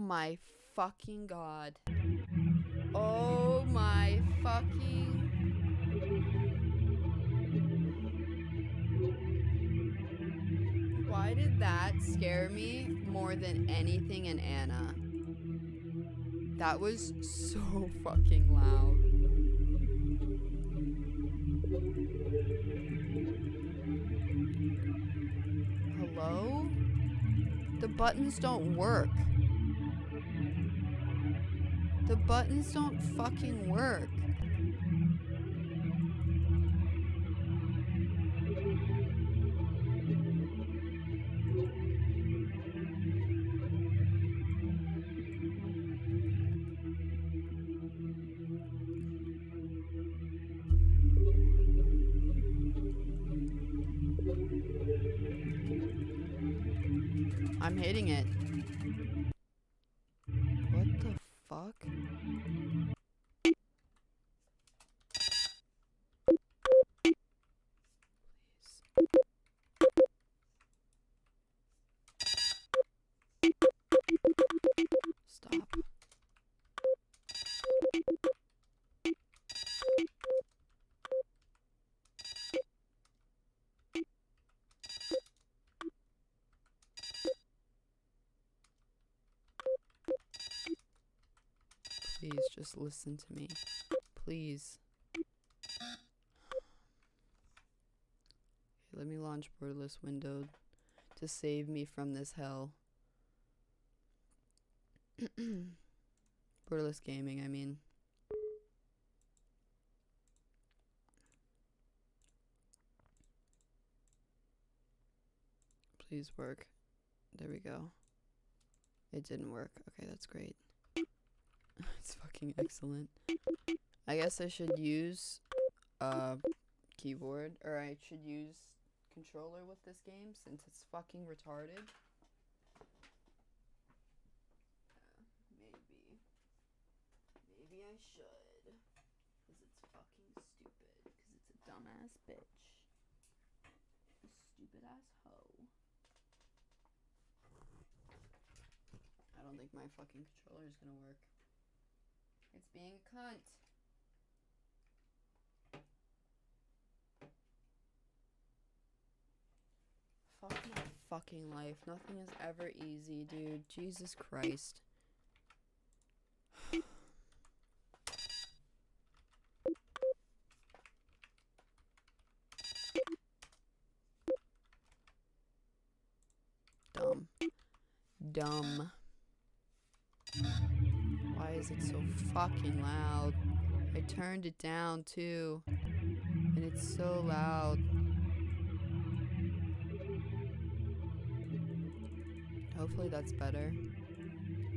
my fucking god. Oh my fucking... Why did that scare me more than anything in Anna? That was so fucking loud. Hello? The buttons don't work. The buttons don't fucking work. I'm hitting it. What the fuck? Stop. Please just listen to me. Please. Okay, let me launch Borderless Window to save me from this hell. Borderless Gaming, I mean. Please work. There we go. It didn't work. Okay, that's great. It's fucking excellent. I guess I should use keyboard, or I should use controller with this game since it's fucking retarded. Maybe I should, because it's fucking stupid, because it's a dumbass bitch. A stupid ass hoe. I don't think my fucking controller is gonna work. It's being a cunt. Fuck my fucking life. Nothing is ever easy, dude. Jesus Christ. Dumb. Why is it so fucking loud? I turned it down too, and it's so loud. Hopefully that's better.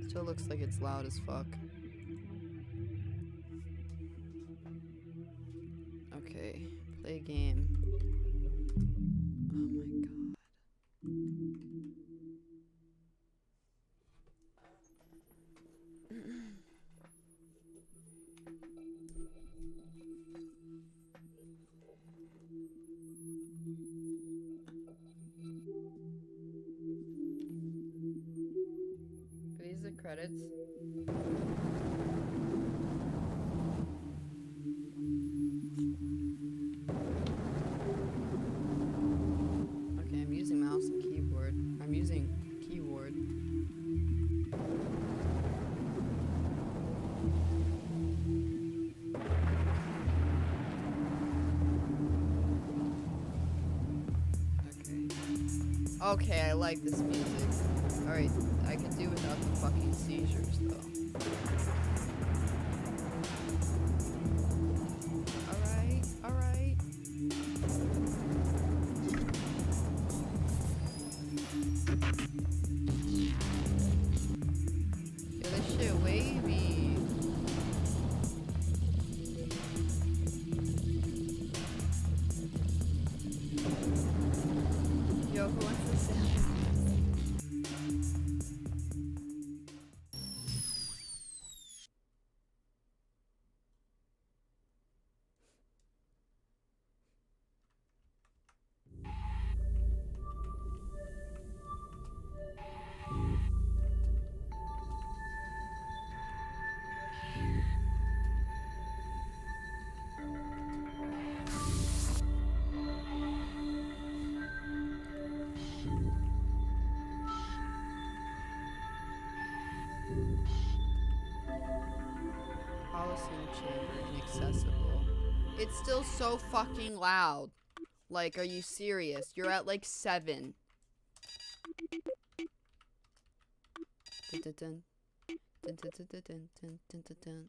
Still looks like it's loud as fuck. Okay, play a game. Oh my god. Are these the credits? Okay, I'm using mouse and keyboard. I'm using keyboard. Okay, I like this music. Alright, I could do without the fucking seizures, though. Alright, alright. Yo, this shit wavy. Yo, who wants to sound? Holocene chamber inaccessible. It's still so fucking loud. Like, are you serious? You're at like 7. Dun, dun, dun. Dun, dun, dun, dun, dun, dun, dun, dun, dun.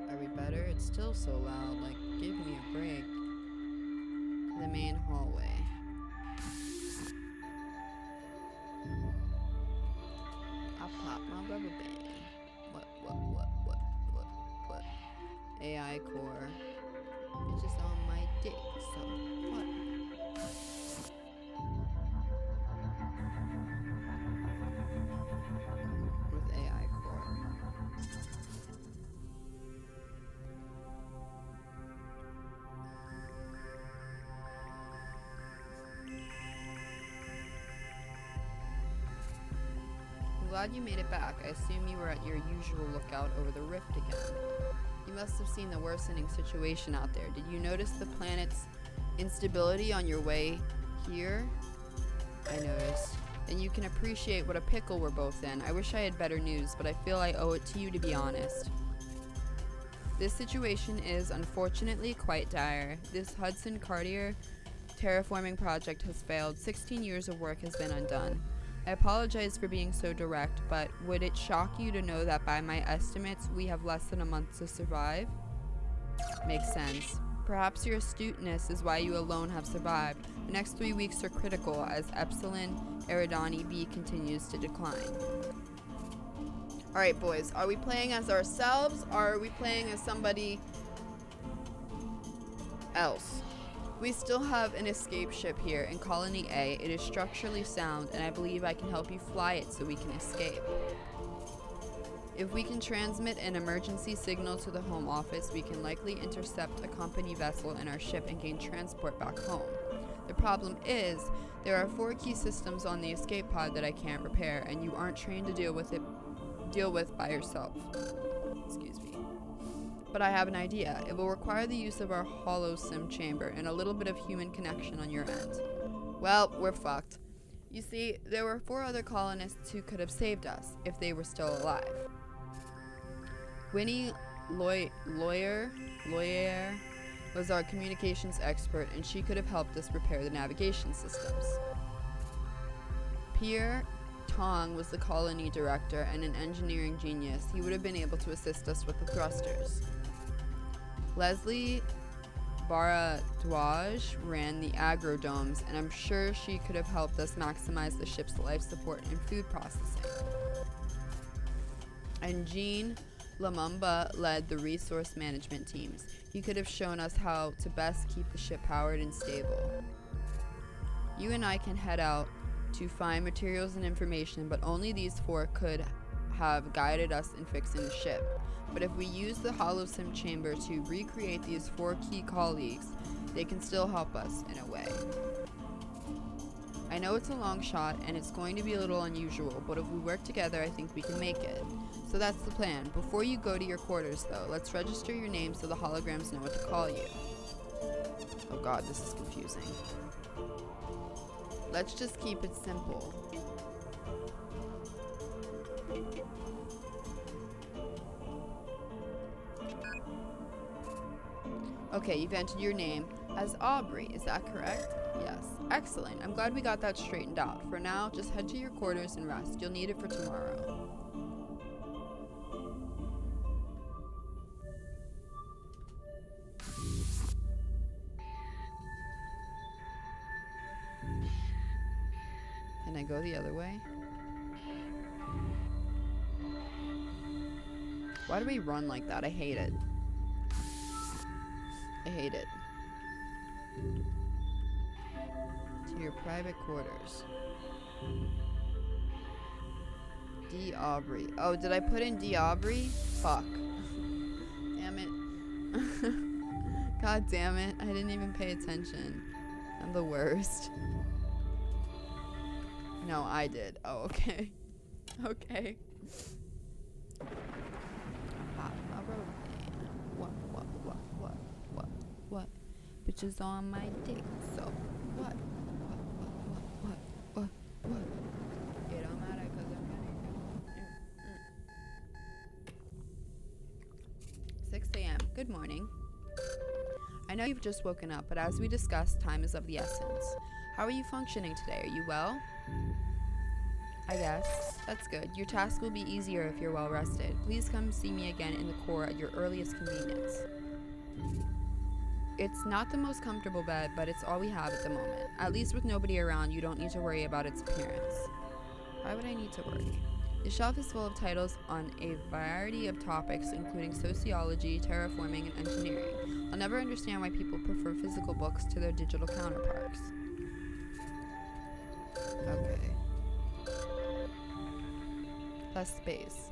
Are we better? It's still so loud. Like, give me a break. The main hallway. I'll pop my rubber band. What? AI core. Bitches on my dick, so what? With AI core. I'm glad you made it back. I assume you were at your usual lookout over the rift again. You must have seen the worsening situation out there. Did you notice the planet's instability on your way here? I noticed. And you can appreciate what a pickle we're both in. I wish I had better news, but I feel I owe it to you to be honest. This situation is, unfortunately, quite dire. This Hudson Cartier terraforming project has failed. 16 years of work has been undone. I apologize for being so direct, but would it shock you to know that by my estimates, we have less than a month to survive? Makes sense. Perhaps your astuteness is why you alone have survived. The next 3 weeks are critical as Epsilon Eridani B continues to decline. Alright, boys. Are we playing as ourselves, or are we playing as somebody else? We still have an escape ship here in Colony A. It is structurally sound, and I believe I can help you fly it so we can escape. If we can transmit an emergency signal to the home office, we can likely intercept a company vessel in our ship and gain transport back home. The problem is, there are 4 key systems on the escape pod that I can't repair, and you aren't trained to deal with by yourself. Excuse me. But I have an idea. It will require the use of our Holocene chamber and a little bit of human connection on your end. Well, we're fucked. You see, there were 4 other colonists who could have saved us if they were still alive. Winnie Lawyer was our communications expert, and she could have helped us repair the navigation systems. Pierre Tong was the colony director and an engineering genius. He would have been able to assist us with the thrusters. Leslie Baradwaj ran the agrodomes, and I'm sure she could have helped us maximize the ship's life support and food processing. And Jean Lamumba led the resource management teams. He could have shown us how to best keep the ship powered and stable. You and I can head out to find materials and information, but only these 4 could have guided us in fixing the ship. But if we use the Holocene chamber to recreate these 4 key colleagues, they can still help us in a way. I know it's a long shot and it's going to be a little unusual, but if we work together, I think we can make it. So that's the plan. Before you go to your quarters, though, let's register your name so the holograms know what to call you. Oh god, this is confusing. Let's just keep it simple. Okay, you've entered your name as Aubrey, is that correct? Yes. Excellent. I'm glad we got that straightened out. For now, just head to your quarters and rest. You'll need it for tomorrow. Can I go the other way? Why do we run like that? I hate it. I hate it. To your private quarters. D. Aubrey. Oh, did I put in D. Aubrey? Fuck. Damn it. God damn it. I didn't even pay attention. I'm the worst. No, I did. Oh, okay. Okay. What? Bitches on my dick. So, what? Get on Good morning. I know you've just woken up, but as we discussed, time is of the essence. How are you functioning today? Are you well? I guess. That's good. Your task will be easier if you're well rested. Please come see me again in the core at your earliest convenience. It's not the most comfortable bed, but it's all we have at the moment. At least with nobody around, you don't need to worry about its appearance. Why would I need to worry? The shelf is full of titles on a variety of topics, including sociology, terraforming, and engineering. I'll never understand why people prefer physical books to their digital counterparts. Okay. Less space.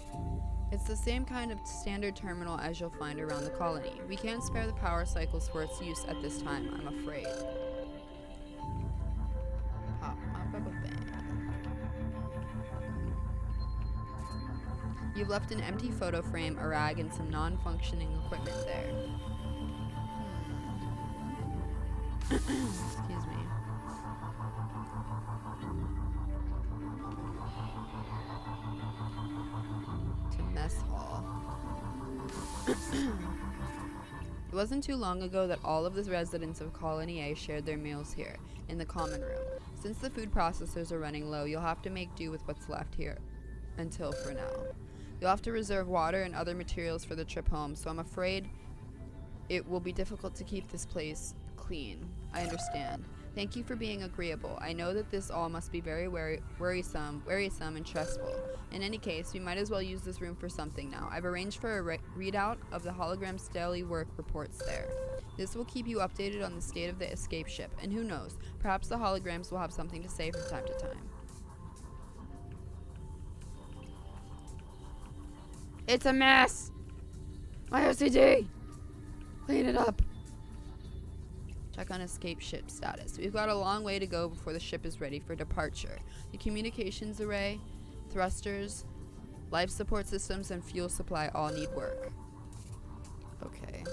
It's the same kind of standard terminal as you'll find around the colony. We can't spare the power cycles for its use at this time, I'm afraid. You've left an empty photo frame, a rag, and some non-functioning equipment there. Excuse me. To mess hall. It wasn't too long ago that all of the residents of Colony A shared their meals here, in the common room. Since the food processors are running low, you'll have to make do with what's left here, until for now. You'll have to reserve water and other materials for the trip home, so I'm afraid it will be difficult to keep this place clean. I understand. Thank you for being agreeable. I know that this all must be very worrisome and stressful. In any case, we might as well use this room for something now. I've arranged for a readout of the hologram's daily work reports there. This will keep you updated on the state of the escape ship, and who knows, perhaps the holograms will have something to say from time to time. It's a mess! My OCD! Clean it up! Check on escape ship status. We've got a long way to go before the ship is ready for departure. The communications array, thrusters, life support systems, and fuel supply all need work. Okay.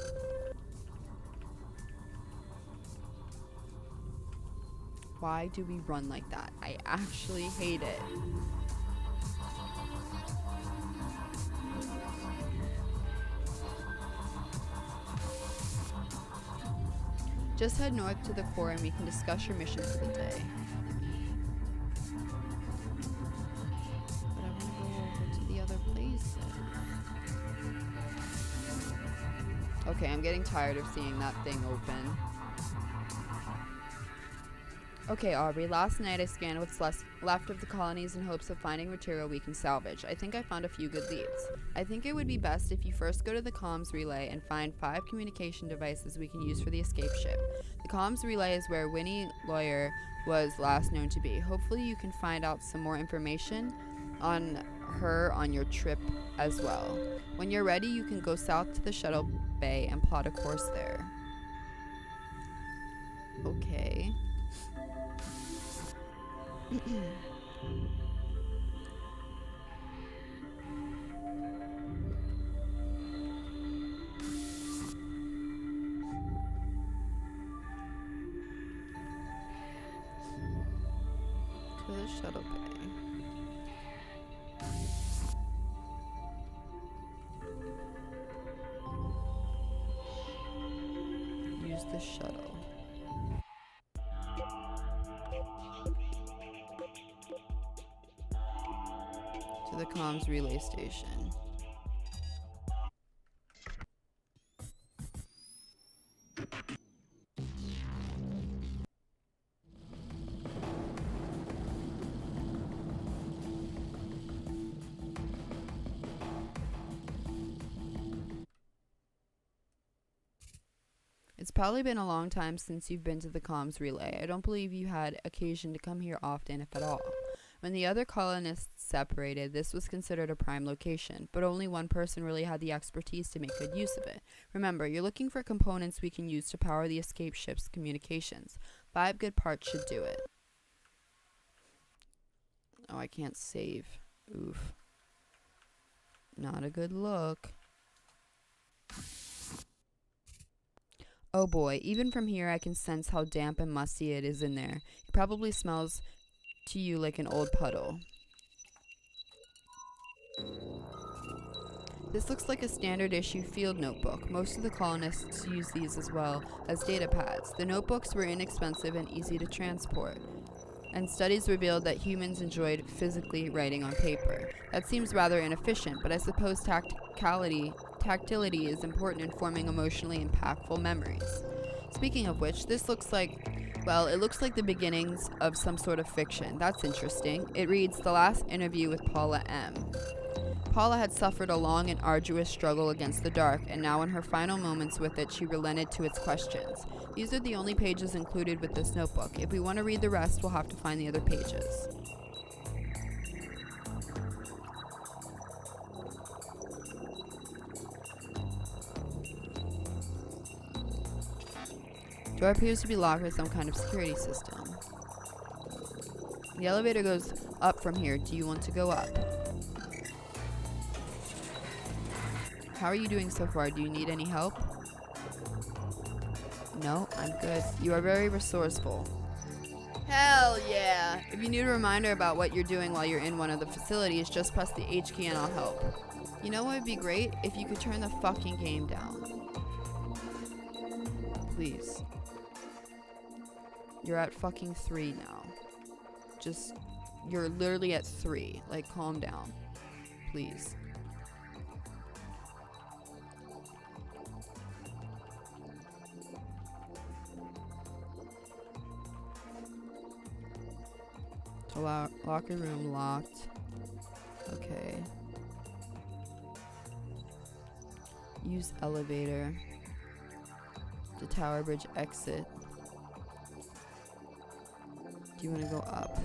Why do we run like that? I actually hate it. Just head north to the core and we can discuss your mission for the day. But I want to go over to the other places. Okay, I'm getting tired of seeing that thing open. Okay, Aubrey, last night I scanned what's left of the colonies in hopes of finding material we can salvage. I think I found a few good leads. I think it would be best if you first go to the comms relay and find 5 communication devices we can use for the escape ship. The comms relay is where Winnie Lawyer was last known to be. Hopefully you can find out some more information on her on your trip as well. When you're ready, you can go south to the shuttle bay and plot a course there. Okay. To the shuttle bay. Use the shuttle. To the comms relay station. It's probably been a long time since you've been to the comms relay. I don't believe you had occasion to come here often, if at all. When the other colonists separated, this was considered a prime location, but only one person really had the expertise to make good use of it. Remember, you're looking for components we can use to power the escape ship's communications. 5 good parts should do it. Oh, I can't save. Oof. Not a good look. Oh boy, even from here I can sense how damp and musty it is in there. It probably smells to you like an old puddle. This looks like a standard issue field notebook. Most of the colonists use these as well as data pads. The notebooks were inexpensive and easy to transport, and studies revealed that humans enjoyed physically writing on paper. That seems rather inefficient, but I suppose tactility is important in forming emotionally impactful memories. Speaking of which, this looks like, well, it looks like the beginnings of some sort of fiction. That's interesting. It reads, "The last interview with Paula M." Paula had suffered a long and arduous struggle against the dark, and now in her final moments with it, she relented to its questions. These are the only pages included with this notebook. If we want to read the rest, we'll have to find the other pages. Door appears to be locked with some kind of security system. The elevator goes up from here. Do you want to go up? How are you doing so far? Do you need any help? No, I'm good. You are very resourceful. Hell yeah! If you need a reminder about what you're doing while you're in one of the facilities, just press the H key and I'll help. You know what would be great? If you could turn the fucking game down. Please. You're at fucking 3 now. You're literally at 3. Like, calm down. Please. Locker room locked. Okay. Use elevator. The Tower Bridge exit. Do you want to go up?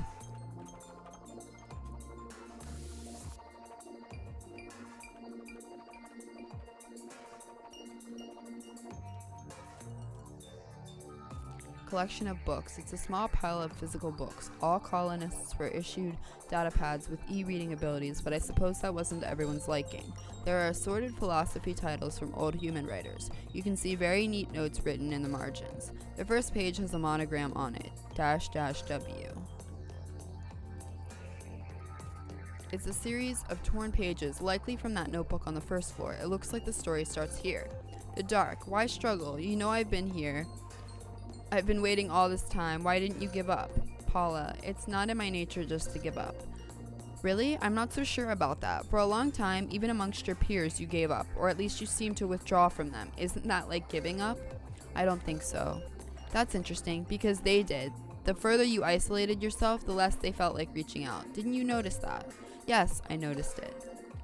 Collection of books. It's a small pile of physical books. All colonists were issued data pads with e-reading abilities, but I suppose that wasn't everyone's liking. There are assorted philosophy titles from old human writers. You can see very neat notes written in the margins. The first page has a monogram on it, --W. It's a series of torn pages, likely from that notebook on the first floor. It looks like the story starts here. The dark. Why struggle? You know I've been here. I've been waiting all this time. Why didn't you give up? Paula, it's not in my nature just to give up. Really? I'm not so sure about that. For a long time, even amongst your peers, you gave up, or at least you seemed to withdraw from them. Isn't that like giving up? I don't think so. That's interesting, because they did. The further you isolated yourself, the less they felt like reaching out. Didn't you notice that? Yes, I noticed it.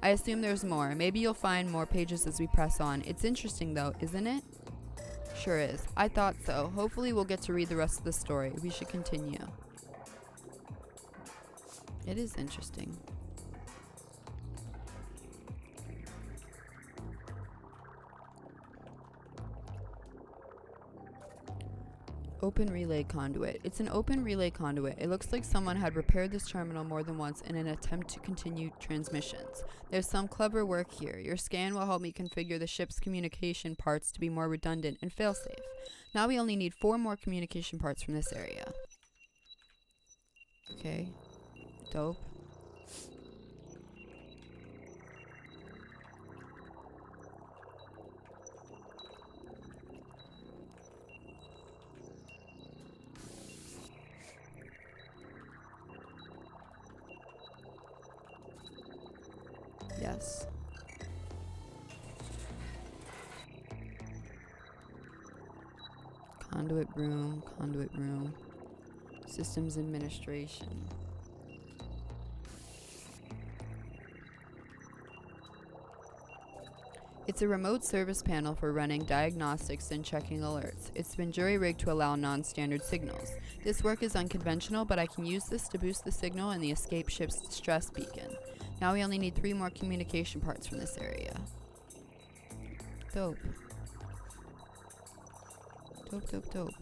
I assume there's more. Maybe you'll find more pages as we press on. It's interesting though, isn't it? Sure is. I thought so. Hopefully we'll get to read the rest of the story. We should continue. It is interesting. Open relay conduit. It's an open relay conduit. It looks like someone had repaired this terminal more than once in an attempt to continue transmissions. There's some clever work here. Your scan will help me configure the ship's communication parts to be more redundant and fail-safe. Now we only need 4 more communication parts from this area. Okay. Dope. Yes. Conduit room, conduit room. Systems administration. It's a remote service panel for running diagnostics and checking alerts. It's been jury-rigged to allow non-standard signals. This work is unconventional, but I can use this to boost the signal in the escape ship's distress beacon. Now we only need 3 more communication parts from this area. Dope. Dope, dope, dope.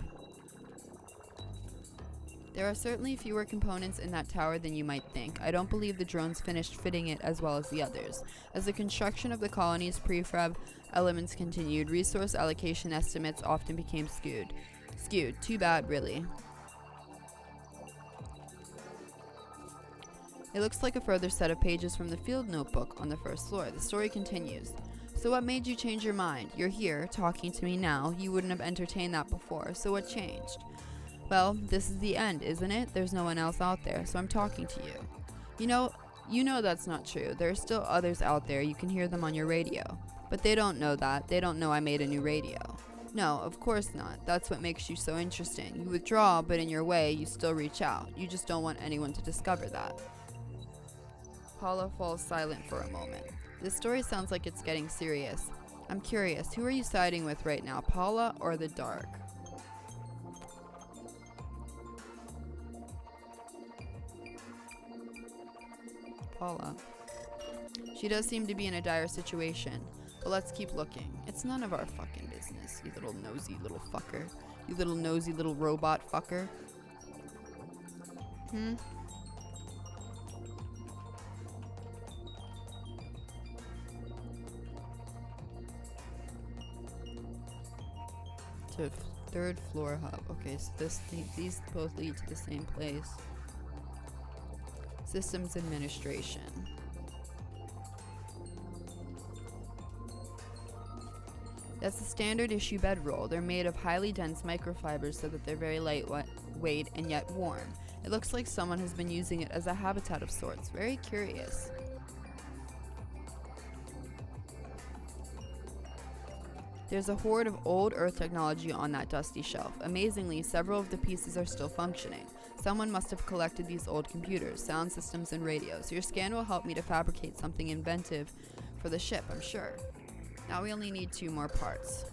There are certainly fewer components in that tower than you might think. I don't believe the drones finished fitting it as well as the others. As the construction of the colony's prefab elements continued, resource allocation estimates often became skewed. Too bad, really. It looks like a further set of pages from the field notebook on the first floor. The story continues. So what made you change your mind? You're here, talking to me now. You wouldn't have entertained that before, so what changed? Well, this is the end, isn't it? There's no one else out there, so I'm talking to you. You know that's not true. There are still others out there. You can hear them on your radio. But they don't know that. They don't know I made a new radio. No, of course not. That's what makes you so interesting. You withdraw, but in your way, you still reach out. You just don't want anyone to discover that. Paula falls silent for a moment. This story sounds like it's getting serious. I'm curious, who are you siding with right now, Paula or the dark? Paula. She does seem to be in a dire situation, but let's keep looking. It's none of our fucking business, you little nosy little fucker. You little nosy little robot fucker. To third floor hub. Okay, so these both lead to the same place. Systems administration. That's the standard issue bedroll. They're made of highly dense microfibers so that they're very lightweight and yet warm. It looks like someone has been using it as a habitat of sorts. Very curious. There's a hoard of old Earth technology on that dusty shelf. Amazingly, several of the pieces are still functioning. Someone must have collected these old computers, sound systems, and radios. Your scan will help me to fabricate something inventive for the ship, I'm sure. Now we only need 2 more parts.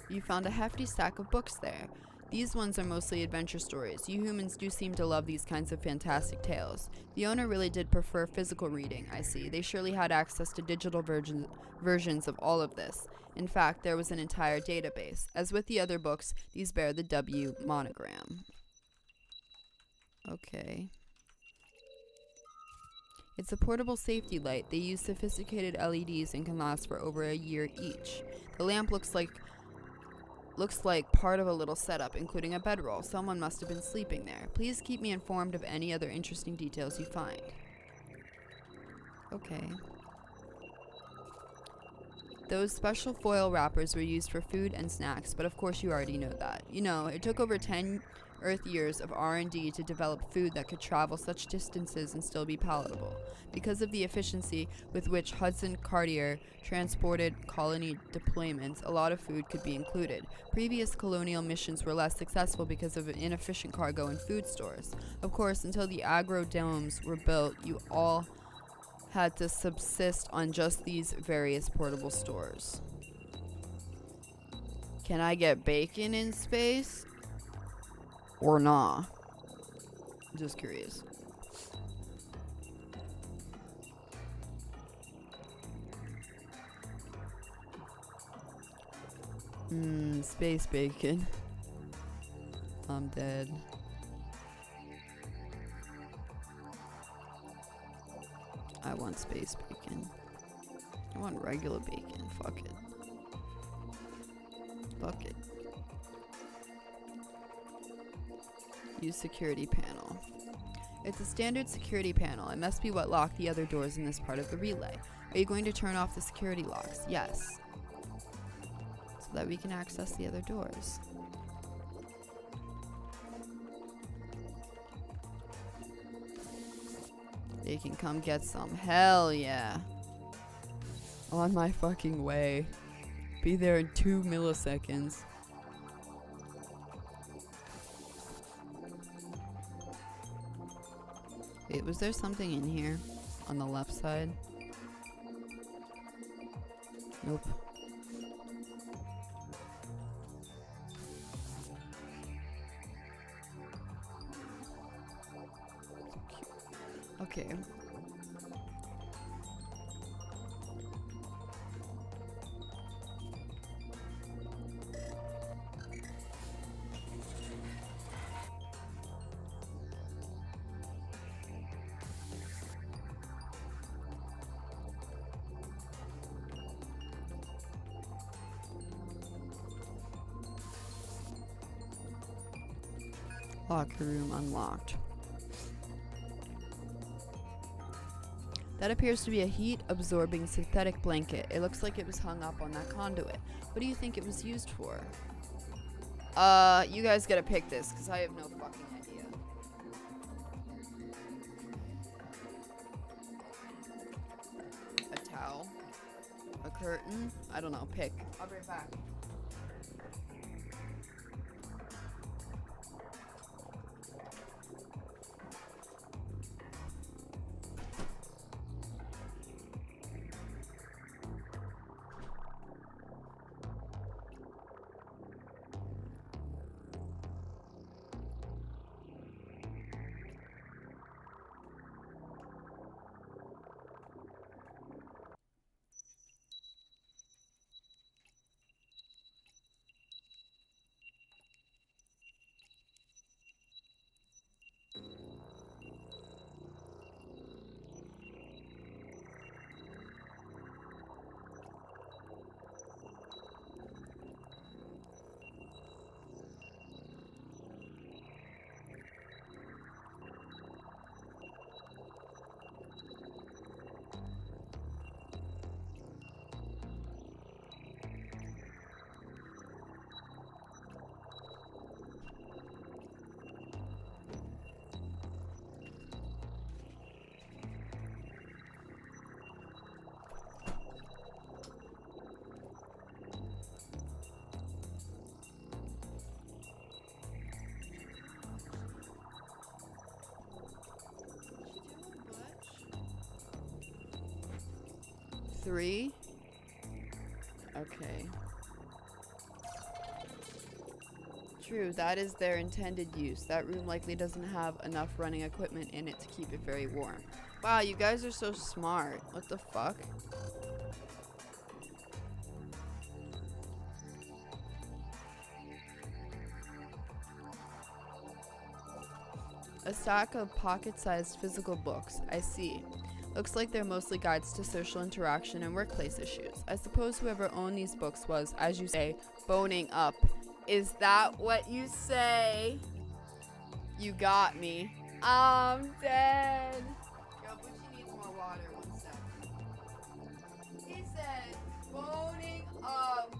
You found a hefty stack of books there. These ones are mostly adventure stories. You humans do seem to love these kinds of fantastic tales. The owner really did prefer physical reading, I see. They surely had access to digital versions of all of this. In fact, there was an entire database. As with the other books, these bear the W monogram. Okay. It's a portable safety light. They use sophisticated LEDs and can last for over a year each. The lamp looks like part of a little setup, including a bedroll. Someone must have been sleeping there. Please keep me informed of any other interesting details you find. Okay. Those special foil wrappers were used for food and snacks, but of course you already know that. You know, it took over 10 Earth years of R&D to develop food that could travel such distances and still be palatable. Because of the efficiency with which Hudson Cartier transported colony deployments, a lot of food could be included. Previous colonial missions were less successful because of inefficient cargo and food stores. Of course, until the agrodomes were built, you all had to subsist on just these various portable stores. Can I get bacon in space? Or nah? Just curious. Space bacon. I'm dead. I want space bacon. I want regular bacon. Fuck it. Fuck it. Use security panel. It's a standard security panel. It must be what locked the other doors in this part of the relay. Are you going to turn off the security locks? Yes. So that we can access the other doors. They can come get some. Hell yeah. On my fucking way. Be there in 2 milliseconds. Wait, was there something in here? On the left side? Nope. Okay. Locker room unlocked. That appears to be a heat-absorbing synthetic blanket. It looks like it was hung up on that conduit. What do you think it was used for? You guys gotta pick this, because I have no fucking idea. A towel? A curtain? I don't know. Pick. I'll be right back. Three. Okay. True, that is their intended use. That room likely doesn't have enough running equipment in it to keep it very warm. Wow, you guys are so smart. What the fuck? A stack of pocket-sized physical books. I see. Looks like they're mostly guides to social interaction and workplace issues. I suppose whoever owned these books was, as you say, boning up. Is that what you say? You got me. I'm dead. Yo, but she needs more water. 1 second. He said, boning up.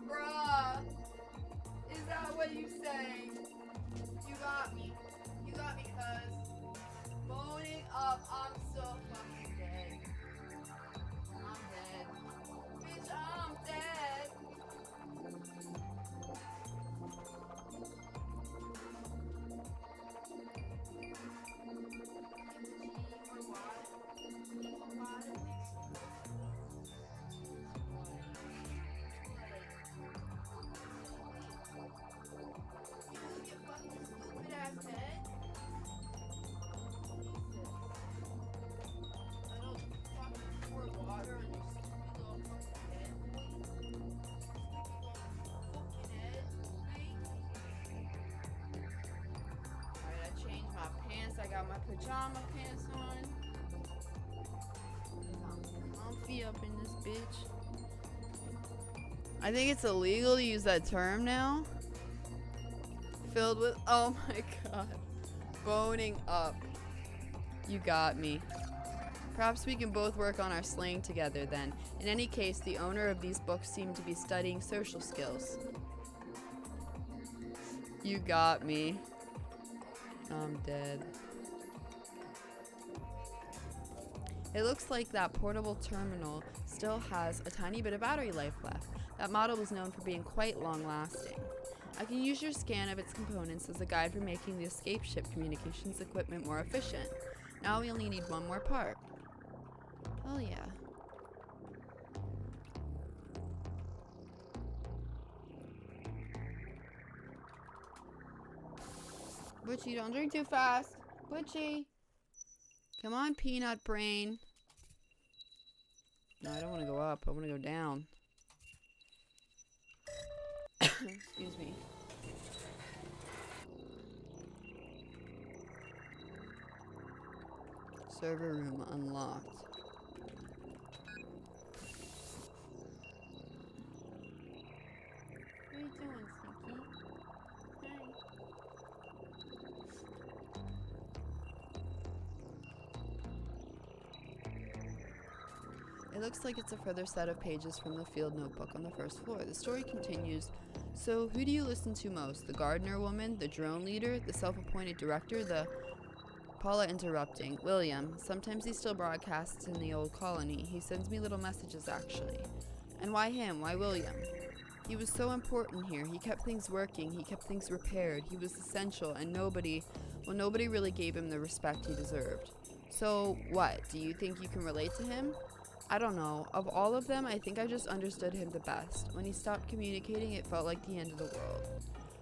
Bruh. Is that what you say? You got me. You got me, cuz. Boning up. I'm so fucking dead. I'm dead. Bitch, I'm dead. I got my pajama pants on. I'm comfy up in this bitch. I think it's illegal to use that term now. Filled with, oh my god. Boning up. You got me. Perhaps we can both work on our slang together then. In any case, the owner of these books seemed to be studying social skills. You got me. I'm dead. It looks like that portable terminal still has a tiny bit of battery life left. That model was known for being quite long-lasting. I can use your scan of its components as a guide for making the escape ship communications equipment more efficient. Now we only need one more part. Oh yeah. Butchie, don't drink too fast. Butchie. Come on, peanut brain. No, I don't want to go up. I want to go down. Excuse me. Server room unlocked. What are you doing, Sneaky? Hi. It looks like it's a further set of pages from the field notebook on the first floor. The story continues. So, who do you listen to most? The gardener woman? The drone leader? The self-appointed director? The... Paula interrupting. William. Sometimes he still broadcasts in the old colony. He sends me little messages, actually. And why him? Why William? He was so important here. He kept things working. He kept things repaired. He was essential, and nobody really gave him the respect he deserved. So, what? Do you think you can relate to him? I don't know. Of all of them, I think I just understood him the best. When he stopped communicating, it felt like the end of the world.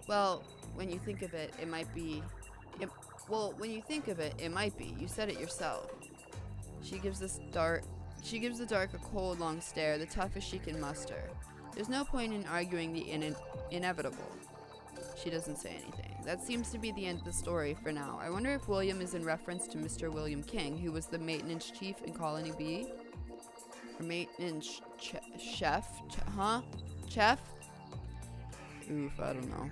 Well, when you think of it, it might be. When you think of it, it might be. You said it yourself. She gives the dark a cold, long stare, the toughest she can muster. There's no point in arguing the inevitable. She doesn't say anything. That seems to be the end of the story for now. I wonder if William is in reference to Mr. William King, who was the maintenance chief in Colony B? Or maintenance chef? Chef? Oof, I don't know.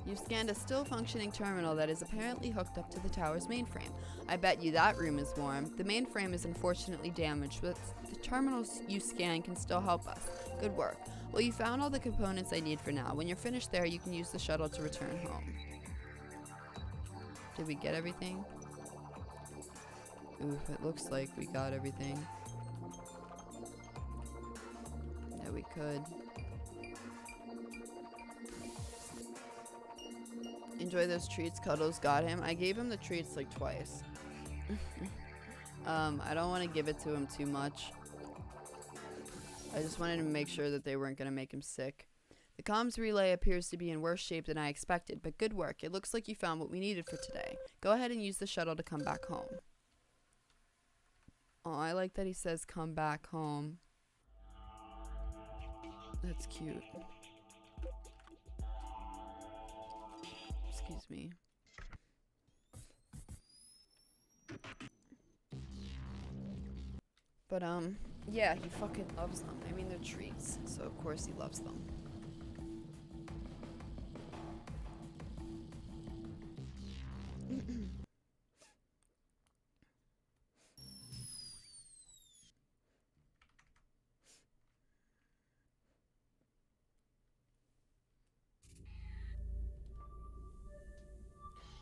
You've scanned a still functioning terminal that is apparently hooked up to the tower's mainframe. I bet you that room is warm. The mainframe is unfortunately damaged, but the terminals you scan can still help us. Good work. Well, you found all the components I need for now. When you're finished there, you can use the shuttle to return home. Did we get everything? Oof, it looks like we got everything. Yeah, we could. Enjoy those treats. Cuddles got him. I gave him the treats like twice. I don't want to give it to him too much. I just wanted to make sure that they weren't going to make him sick. The comms relay appears to be in worse shape than I expected, but good work. It looks like you found what we needed for today. Go ahead and use the shuttle to come back home. Oh, I like that he says come back home. That's cute. Excuse me. But, yeah, he fucking loves them. I mean, they're treats, so of course he loves them.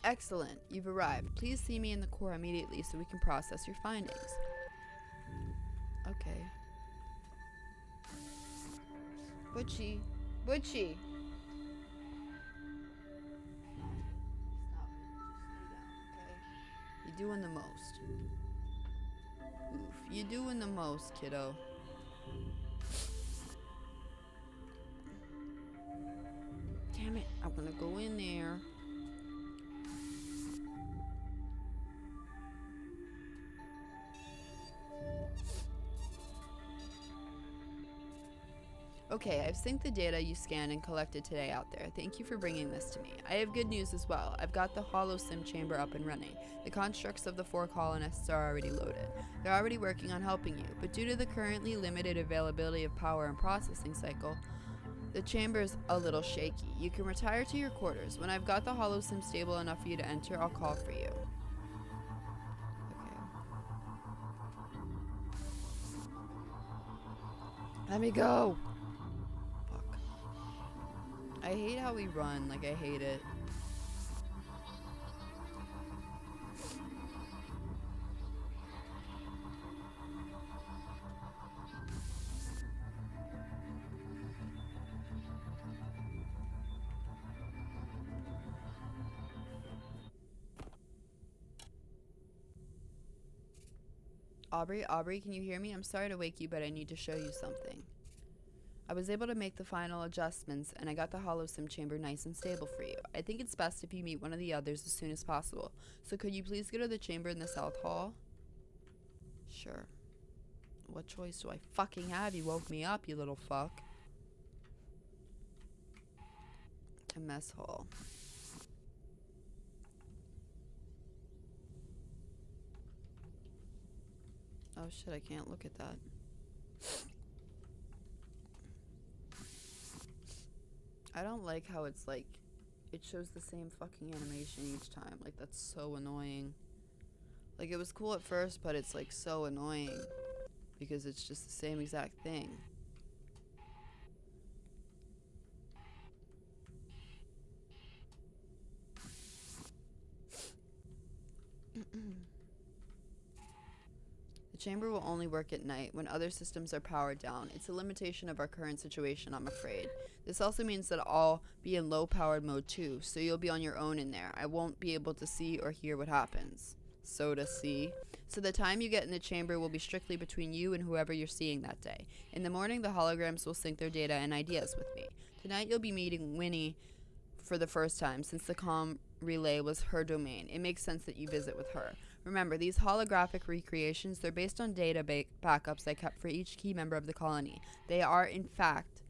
Excellent. You've arrived. Please see me in the core immediately so we can process your findings. Okay. Butchie. Butchie! Stop it. Just lay down, okay? You're doing the most. Oof. You're doing the most, kiddo. Damn it. I want to go in there. Okay, I've synced the data you scanned and collected today out there. Thank you for bringing this to me. I have good news as well. I've got the HoloSim chamber up and running. The constructs of the 4 colonists are already loaded. They're already working on helping you, but due to the currently limited availability of power and processing cycle, the chamber's a little shaky. You can retire to your quarters. When I've got the HoloSim stable enough for you to enter, I'll call for you. Okay. Let me go! I hate how we run, like I hate it. Aubrey, can you hear me? I'm sorry to wake you, but I need to show you something. I was able to make the final adjustments, and I got the HoloSim chamber nice and stable for you. I think it's best if you meet one of the others as soon as possible. So could you please go to the chamber in the South Hall? Sure. What choice do I fucking have? You woke me up, you little fuck. A mess hall. Oh shit, I can't look at that. I don't like how it's like, it shows the same fucking animation each time. Like, that's so annoying. Like, it was cool at first, but it's like so annoying because it's just the same exact thing. The chamber will only work at night when other systems are powered down. It's a limitation of our current situation, I'm afraid. This also means that I'll be in low powered mode too, so you'll be on your own in there. I won't be able to see or hear what happens. So to see. So the time you get in the chamber will be strictly between you and whoever you're seeing that day. In the morning, the holograms will sync their data and ideas with me. Tonight you'll be meeting Winnie for the first time, since the comm relay was her domain. It makes sense that you visit with her. Remember, these holographic recreations, they're based on data backups I kept for each key member of the colony. They are in effect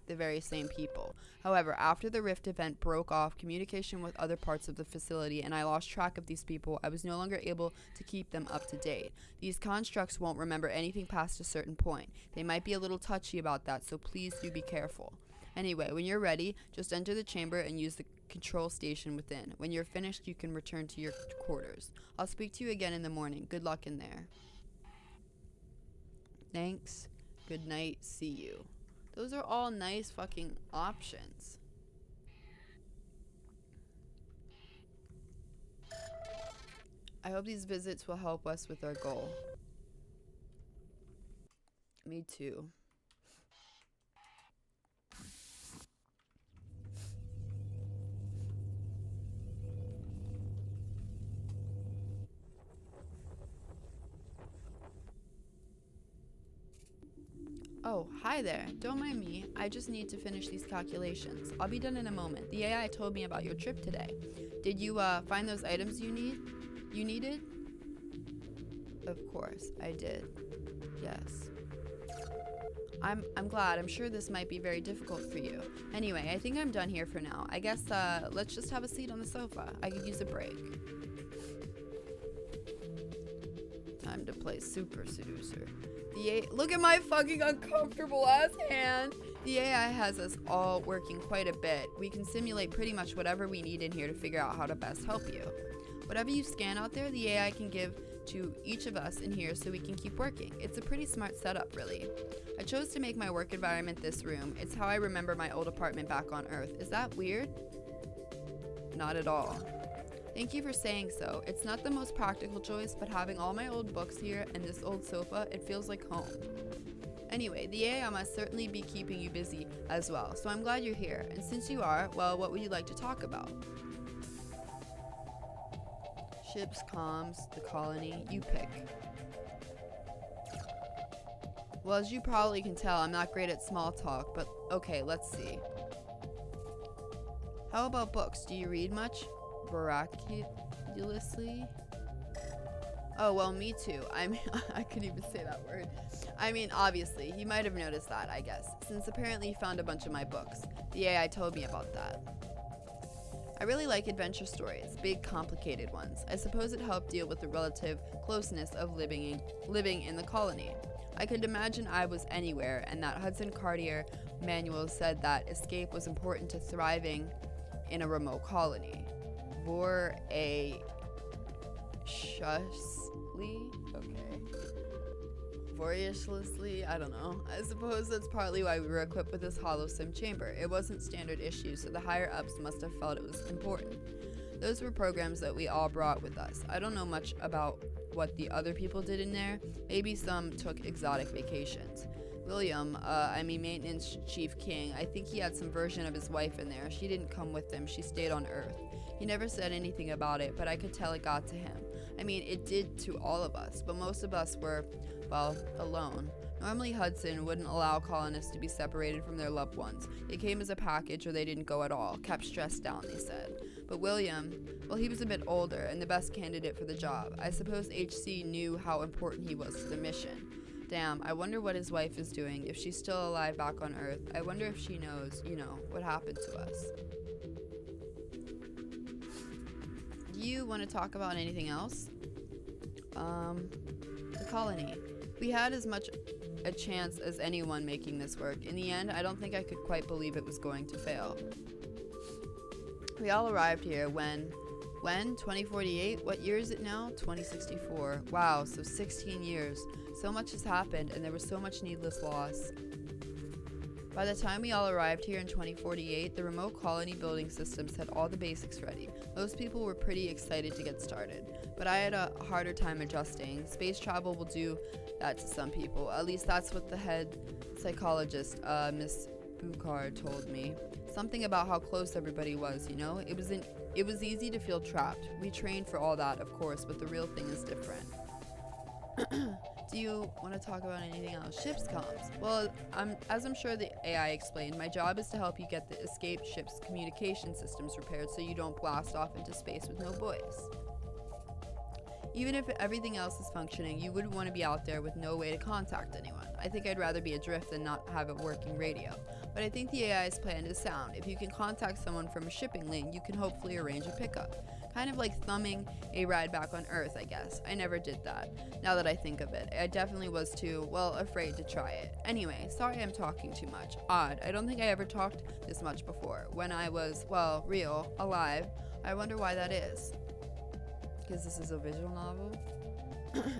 the very same people. However, after the Rift event broke off communication with other parts of the facility and I lost track of these people, I was no longer able to keep them up to date. These constructs won't remember anything past a certain point. They might be a little touchy about that, so please do be careful. Anyway, when you're ready, just enter the chamber and use the control station within. When you're finished, you can return to your quarters. I'll speak to you again in the morning. Good luck in there. Thanks. Good night. See you. Those are all nice fucking options. I hope these visits will help us with our goal. Me too. Oh, hi there. Don't mind me. I just need to finish these calculations. I'll be done in a moment. The AI told me about your trip today. Did you find those items you needed? Of course, I did. Yes. I'm glad. I'm sure this might be very difficult for you. Anyway, I think I'm done here for now. I guess let's just have a seat on the sofa. I could use a break. Time to play Super Seducer. Look at my fucking uncomfortable ass hand. The AI has us all working quite a bit. We can simulate pretty much whatever we need in here to figure out how to best help you. Whatever you scan out there, the AI can give to each of us in here so we can keep working. It's a pretty smart setup, really. I chose to make my work environment this room. It's how I remember my old apartment back on Earth. Is that weird? Not at all. Thank you for saying so. It's not the most practical choice, but having all my old books here and this old sofa, it feels like home. Anyway, the AI must certainly be keeping you busy as well, so I'm glad you're here. And since you are, well, what would you like to talk about? Ships, comms, the colony, you pick. Well, as you probably can tell, I'm not great at small talk, but okay, let's see. How about books? Do you read much? Miraculously? Oh, well, me too. I mean, I couldn't even say that word. I mean, obviously, he might have noticed that, I guess, since apparently he found a bunch of my books. The AI told me about that. I really like adventure stories, big, complicated ones. I suppose it helped deal with the relative closeness of living in the colony. I could imagine I was anywhere, and that Hudson Cartier manual said that escape was important to thriving in a remote colony. Voraciously, I don't know. I suppose that's partly why we were equipped with this holosim chamber. It wasn't standard issue, so the higher ups must have felt it was important. Those were programs that we all brought with us. I don't know much about what the other people did in there. Maybe some took exotic vacations. William, maintenance chief King, I think he had some version of his wife in there. She didn't come with him. She stayed on Earth. He never said anything about it, but I could tell it got to him. I mean, it did to all of us, but most of us were, well, alone. Normally, Hudson wouldn't allow colonists to be separated from their loved ones. They came as a package or they didn't go at all, kept stressed down, they said. But William, well, he was a bit older and the best candidate for the job. I suppose HC knew how important he was to the mission. Damn, I wonder what his wife is doing, if she's still alive back on Earth. I wonder if she knows, what happened to us. Do you want to talk about anything else? The colony. We had as much a chance as anyone making this work. In the end, I don't think I could quite believe it was going to fail. We all arrived here when When? 2048? What year is it now? 2064. Wow, so 16 years. So much has happened, and there was so much needless loss. By the time we all arrived here in 2048, the remote colony building systems had all the basics ready. Most people were pretty excited to get started, but I had a harder time adjusting. Space travel will do that to some people. At least that's what the head psychologist, Miss Buchar, told me. Something about how close everybody was, you know? It was easy to feel trapped. We trained for all that, of course, but the real thing is different. Do you want to talk about anything else? Ship's comms. Well, as I'm sure the AI explained, my job is to help you get the escaped ship's communication systems repaired so you don't blast off into space with no voice. Even if everything else is functioning, you wouldn't want to be out there with no way to contact anyone. I think I'd rather be adrift than not have a working radio. But I think the AI's plan is sound. If you can contact someone from a shipping lane, you can hopefully arrange a pickup. Kind of like thumbing a ride back on Earth, I guess. I never did that. Now that I think of it, I definitely was too, well, afraid to try it. Anyway, sorry I'm talking too much. Odd. I don't think I ever talked this much before. When I was, well, real, alive. I wonder why that is. Because this is a visual novel?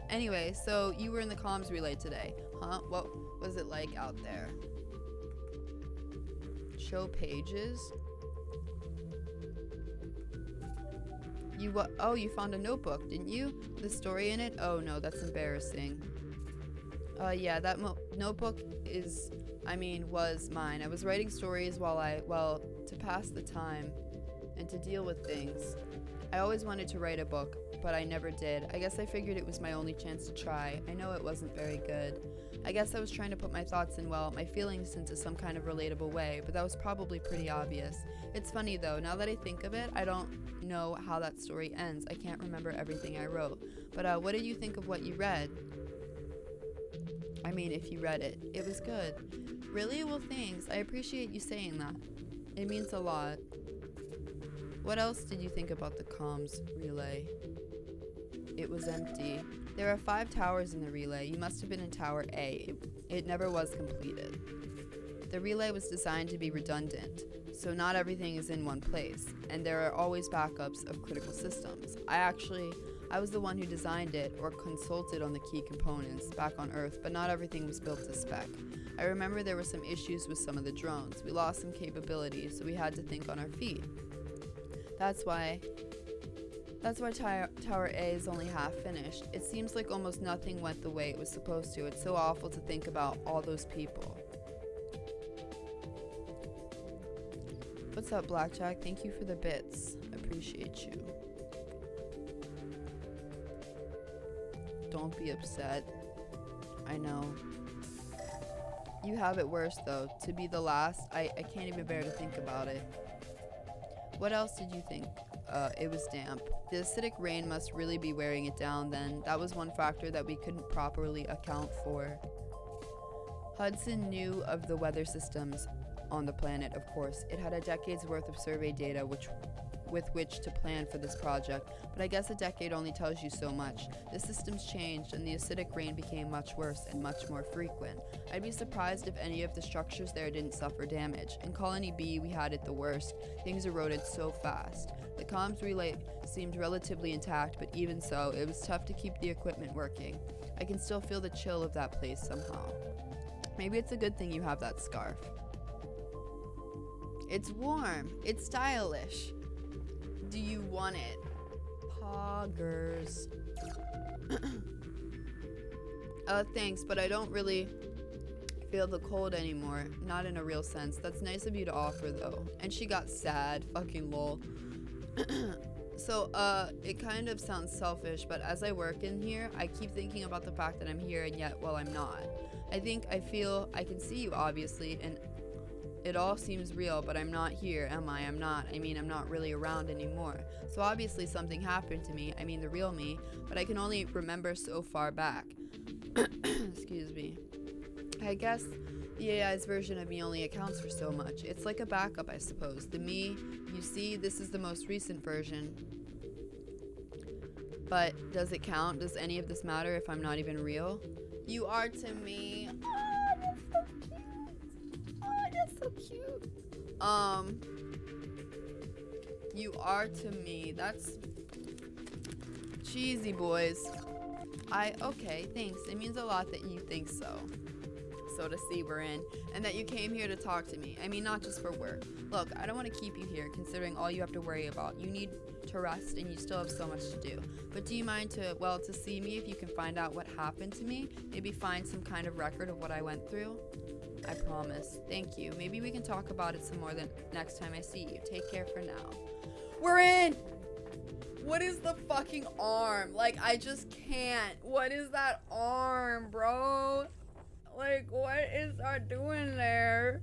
Anyway, so you were in the comms relay today, huh? What was it like out there? Show pages? Oh, you found a notebook, didn't you? With a story in it? Oh no, that's embarrassing. Yeah, that notebook was mine. I was writing stories to pass the time and to deal with things. I always wanted to write a book, but I never did. I guess I figured it was my only chance to try. I know it wasn't very good. I guess I was trying to put my thoughts and, my feelings into some kind of relatable way, but that was probably pretty obvious. It's funny though, now that I think of it, I don't know how that story ends. I can't remember everything I wrote. But what did you think of what you read? I mean, if you read it. It was good. Really? Well, thanks. I appreciate you saying that. It means a lot. What else did you think about the comms relay? It was empty. There are 5 towers in the relay. You must have been in Tower A. It never was completed. The relay was designed to be redundant, so not everything is in one place, and there are always backups of critical systems. I was the one who designed it or consulted on the key components back on Earth, but not everything was built to spec. I remember there were some issues with some of the drones. We lost some capabilities, so we had to think on our feet. That's why Tower A is only half finished. It seems like almost nothing went the way it was supposed to. It's so awful to think about all those people. What's up, Blackjack? Thank you for the bits. Appreciate you. Don't be upset. I know. You have it worse, though. To be the last, I can't even bear to think about it. What else did you think? It was damp. The acidic rain must really be wearing it down then. That was one factor that we couldn't properly account for. Hudson knew of the weather systems on the planet, of course. It had a decade's worth of survey data with which to plan for this project, but I guess a decade only tells you so much. The systems changed and the acidic rain became much worse and much more frequent. I'd be surprised if any of the structures there didn't suffer damage. In Colony B, we had it the worst. Things eroded so fast. The comms relay seemed relatively intact, but even so, it was tough to keep the equipment working. I can still feel the chill of that place somehow. Maybe it's a good thing you have that scarf. It's warm. It's stylish. Do you want it? Poggers. Thanks, but I don't really feel the cold anymore. Not in a real sense. That's nice of you to offer, though. And she got sad. Fucking lol. So, it kind of sounds selfish, but as I work in here, I keep thinking about the fact that I'm here and yet, well, I'm not. I can see you, obviously, and it all seems real, but I'm not here, am I? I'm not really around anymore. So obviously something happened to me, the real me, but I can only remember so far back. Excuse me. I guess the AI's version of me only accounts for so much. It's like a backup, I suppose. The me, you see, this is the most recent version. But does it count? Does any of this matter if I'm not even real? You are to me. Oh, that's so cute. You are to me. That's cheesy, boys. Okay, thanks. It means a lot that you think so. So to see we're in, and that you came here to talk to me. I mean, not just for work. Look, I don't want to keep you here, considering all you have to worry about. You need to rest, and you still have so much to do. But do you mind to see me if you can find out what happened to me? Maybe find some kind of record of what I went through? I promise. Thank you. Maybe we can talk about it some more the next time I see you. Take care for now. We're in! What is the fucking arm? Like, I just can't. What is that arm, bro? Like, what is that doing there?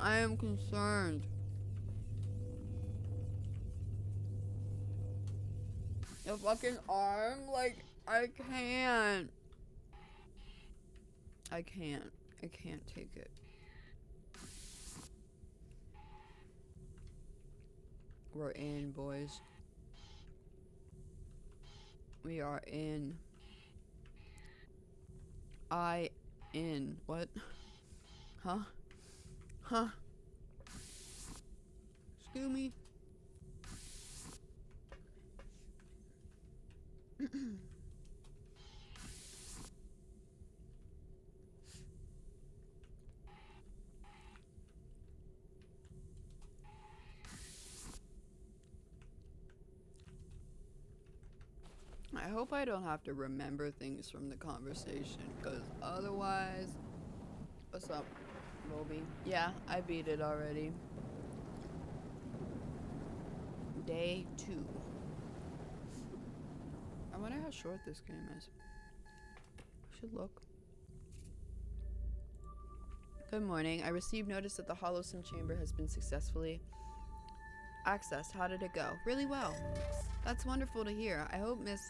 I am concerned. The fucking arm? Like, I can't. I can't take it. We're in, boys. We are in. What? Huh? Huh? Excuse me? I hope I don't have to remember things from the conversation, because otherwise... What's up, Moby? Yeah, I beat it already. Day 2. I wonder how short this game is. I should look. Good morning. I received notice that the Hollow Sim chamber has been successfully accessed. How did it go? Really well. That's wonderful to hear. I hope Miss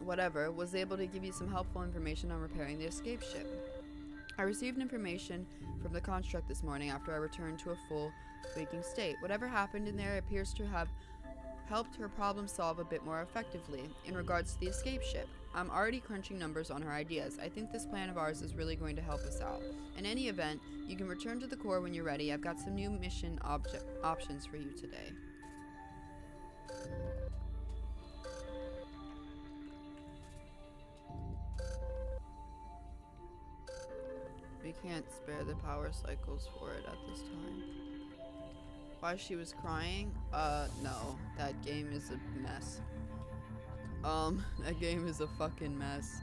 Whatever was able to give you some helpful information on repairing the escape ship. I received information from the construct this morning after I returned to a full waking state. Whatever happened in there appears to have helped her problem solve a bit more effectively in regards to the escape ship. I'm already crunching numbers on her ideas. I think this plan of ours is really going to help us out. In any event, you can return to the core when you're ready. I've got some new mission options for you today. We can't spare the power cycles for it at this time. Why she was crying? No. That game is a mess. That game is a fucking mess.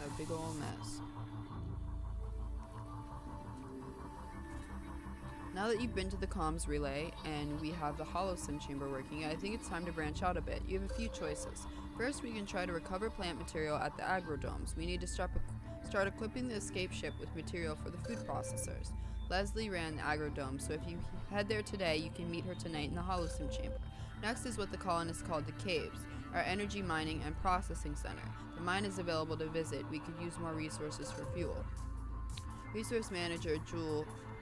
A big ol' mess. Now that you've been to the comms relay and we have the Hollow Sim chamber working, I think it's time to branch out a bit. You have a few choices. First, we can try to recover plant material at the agrodomes. We need to start equipping the escape ship with material for the food processors. Leslie ran the agrodome, so if you head there today, you can meet her tonight in the Hollow Sim chamber. Next is what the colonists call the Caves, our energy mining and processing center. The mine is available to visit. We could use more resources for fuel. Resource manager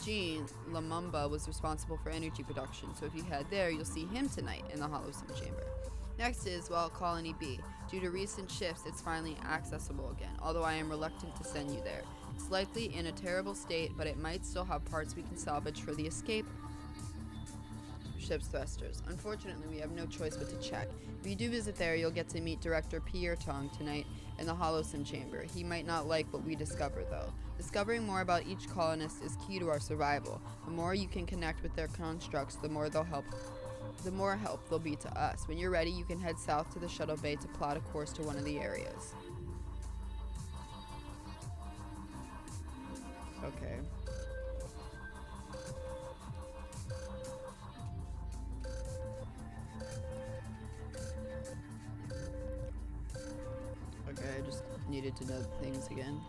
Jean Lamumba was responsible for energy production, so if you head there, you'll see him tonight in the Hollow Sim chamber. Next is, Colony B. Due to recent shifts, it's finally accessible again, although I am reluctant to send you there. It's likely in a terrible state, but it might still have parts we can salvage for the escape ship's thrusters. Unfortunately, we have no choice but to check. If you do visit there, you'll get to meet Director Pierre Tong tonight in the Hollow Sim chamber. He might not like what we discover, though. Discovering more about each colonist is key to our survival. The more you can connect with their constructs, the more help they'll be to us. When you're ready, you can head south to the shuttle bay to plot a course to one of the areas. Okay. Okay, I just needed to know things again.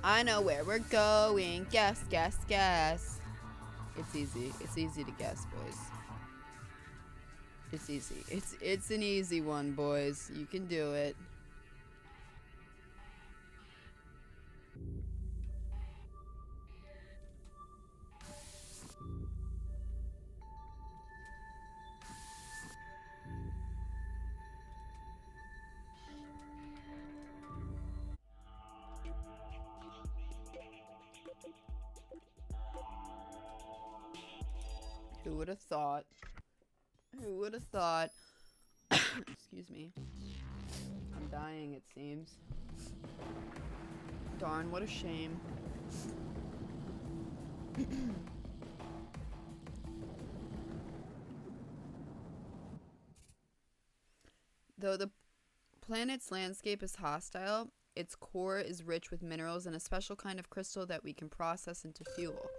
I know where we're going. Guess, guess, guess. It's easy. It's easy to guess, boys. It's easy. It's an easy one, boys. You can do it. Who would have thought? Who would have thought? Excuse me. I'm dying, it seems. Darn, what a shame. Though the planet's landscape is hostile, its core is rich with minerals and a special kind of crystal that we can process into fuel.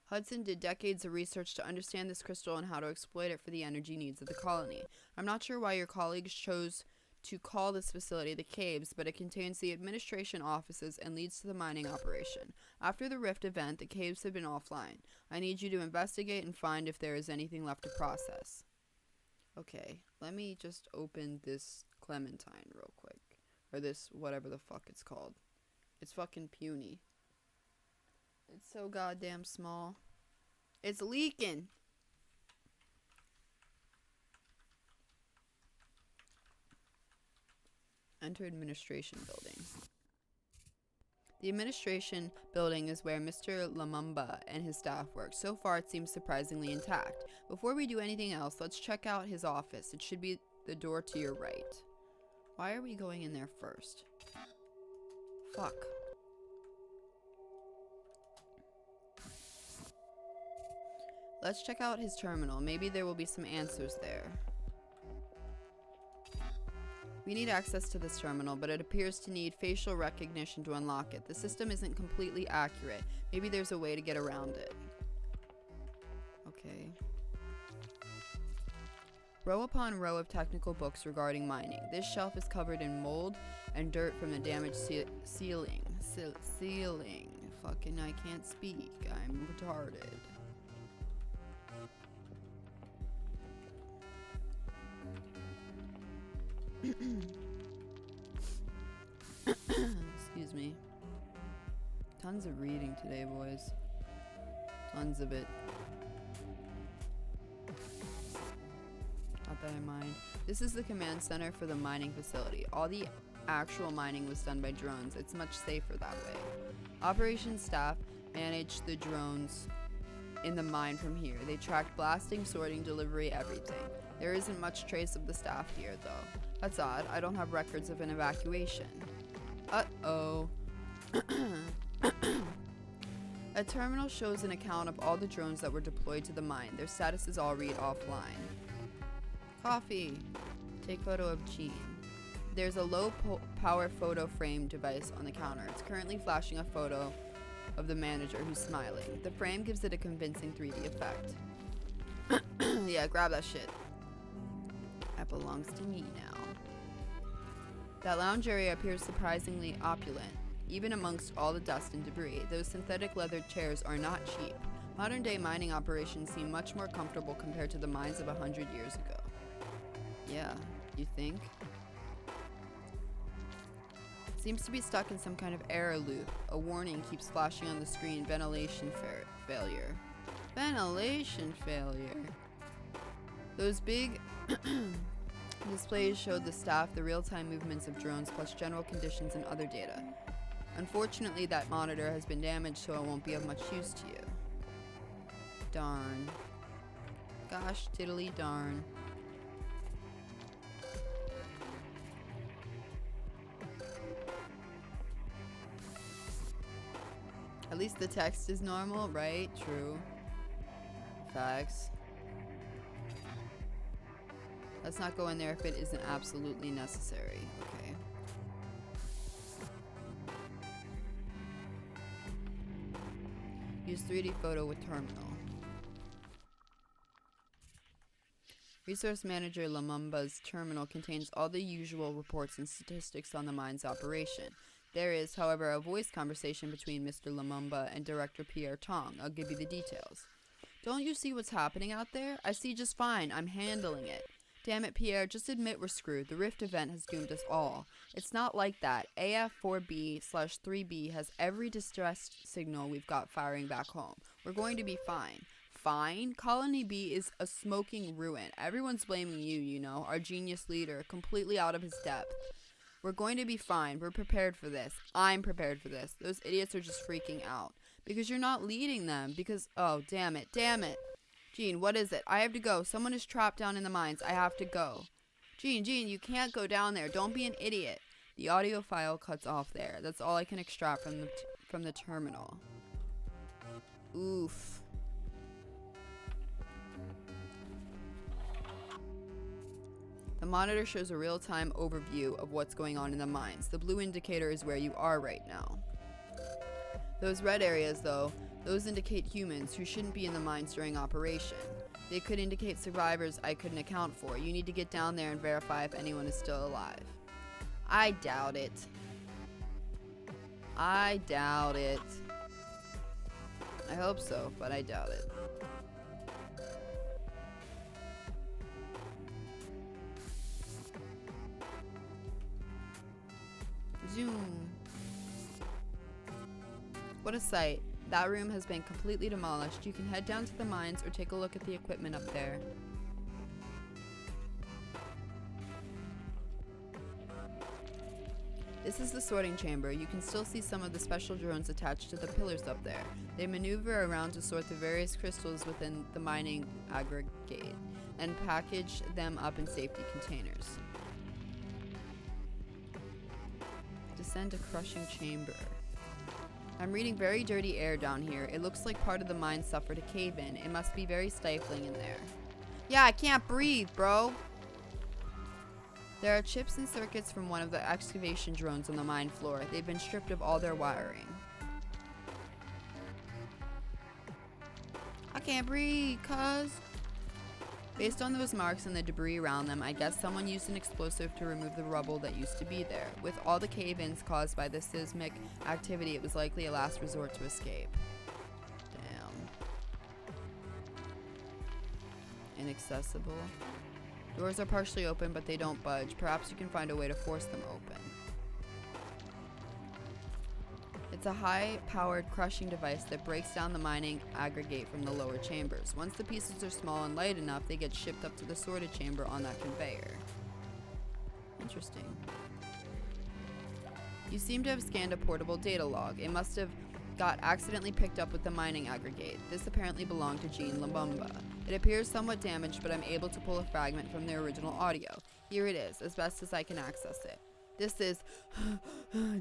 Hudson did decades of research to understand this crystal and how to exploit it for the energy needs of the colony. I'm not sure why your colleagues chose to call this facility the Caves, but it contains the administration offices and leads to the mining operation. After the Rift event, the Caves have been offline. I need you to investigate and find if there is anything left to process. Okay, let me just open this Clementine real quick. Or this, whatever the fuck it's called. It's fucking puny. It's so goddamn small. It's leaking! Enter administration building. The administration building is where Mr. Lumumba and his staff work. So far, it seems surprisingly intact. Before we do anything else, let's check out his office. It should be the door to your right. Why are we going in there first? Fuck. Let's check out his terminal. Maybe there will be some answers there. We need access to this terminal, but it appears to need facial recognition to unlock it. The system isn't completely accurate. Maybe there's a way to get around it. Okay. Row upon row of technical books regarding mining. This shelf is covered in mold and dirt from the damaged ceiling. Ceiling. Fucking, I can't speak. I'm retarded. Excuse me. Tons of reading today, boys. Tons of it. Not that I mind. This is the command center for the mining facility. All the actual mining was done by drones. It's much safer that way. Operations staff manage the drones in the mine from here. They tracked blasting, sorting, delivery, everything. There isn't much trace of the staff here, though. That's odd. I don't have records of an evacuation. Uh-oh. A terminal shows an account of all the drones that were deployed to the mine. Their statuses all read offline. Coffee. Take photo of Jean. There's a low power photo frame device on the counter. It's currently flashing a photo of the manager who's smiling. The frame gives it a convincing 3D effect. Yeah, grab that shit. That belongs to me now. That lounge area appears surprisingly opulent, even amongst all the dust and debris. Those synthetic leather chairs are not cheap. Modern day mining operations seem much more comfortable compared to the mines of 100 years ago. Yeah, you think? Seems to be stuck in some kind of error loop. A warning keeps flashing on the screen. Ventilation failure. Ventilation failure. Those big displays showed the staff the real-time movements of drones plus general conditions and other data. Unfortunately, that monitor has been damaged, so it won't be of much use to you. Darn. Gosh diddly darn. At least the text is normal, right? True. Facts. Let's not go in there if it isn't absolutely necessary. Okay. Use 3D photo with terminal. Resource Manager Lumumba's terminal contains all the usual reports and statistics on the mine's operation. There is, however, a voice conversation between Mr. Lumumba and Director Pierre Tong. I'll give you the details. Don't you see what's happening out there? I see just fine. I'm handling it. Damn it, Pierre, just admit we're screwed. The Rift event has doomed us all. It's not like that. AF4B/3B has every distress signal we've got firing back home. We're going to be fine. Fine? Colony B is a smoking ruin. Everyone's blaming you, you know, our genius leader, completely out of his depth. We're going to be fine. We're prepared for this. I'm prepared for this. Those idiots are just freaking out. Because you're not leading them. Because, oh, damn it. Damn it. Gene, what is it? I have to go. Someone is trapped down in the mines. I have to go. Gene, you can't go down there. Don't be an idiot. The audio file cuts off there. That's all I can extract from the terminal. Oof. The monitor shows a real-time overview of what's going on in the mines. The blue indicator is where you are right now. Those red areas, though, those indicate humans who shouldn't be in the mines during operation. They could indicate survivors I couldn't account for. You need to get down there and verify if anyone is still alive. I doubt it. I doubt it. I hope so, but I doubt it. Zoom. What a sight. That room has been completely demolished. You can head down to the mines or take a look at the equipment up there. This is the sorting chamber. You can still see some of the special drones attached to the pillars up there. They maneuver around to sort the various crystals within the mining aggregate and package them up in safety containers. Descend a crushing chamber. I'm reading very dirty air down here. It looks like part of the mine suffered a cave-in. It must be very stifling in there. Yeah, I can't breathe, bro. There are chips and circuits from one of the excavation drones on the mine floor. They've been stripped of all their wiring. I can't breathe, cuz. Based on those marks and the debris around them, I guess someone used an explosive to remove the rubble that used to be there. With all the cave-ins caused by the seismic activity, it was likely a last resort to escape. Damn. Inaccessible. Doors are partially open, but they don't budge. Perhaps you can find a way to force them open. It's a high-powered crushing device that breaks down the mining aggregate from the lower chambers. Once the pieces are small and light enough, they get shipped up to the sorted chamber on that conveyor. Interesting. You seem to have scanned a portable data log. It must have got accidentally picked up with the mining aggregate. This apparently belonged to Gene Lumumba. It appears somewhat damaged, but I'm able to pull a fragment from the original audio. Here it is, as best as I can access it. This is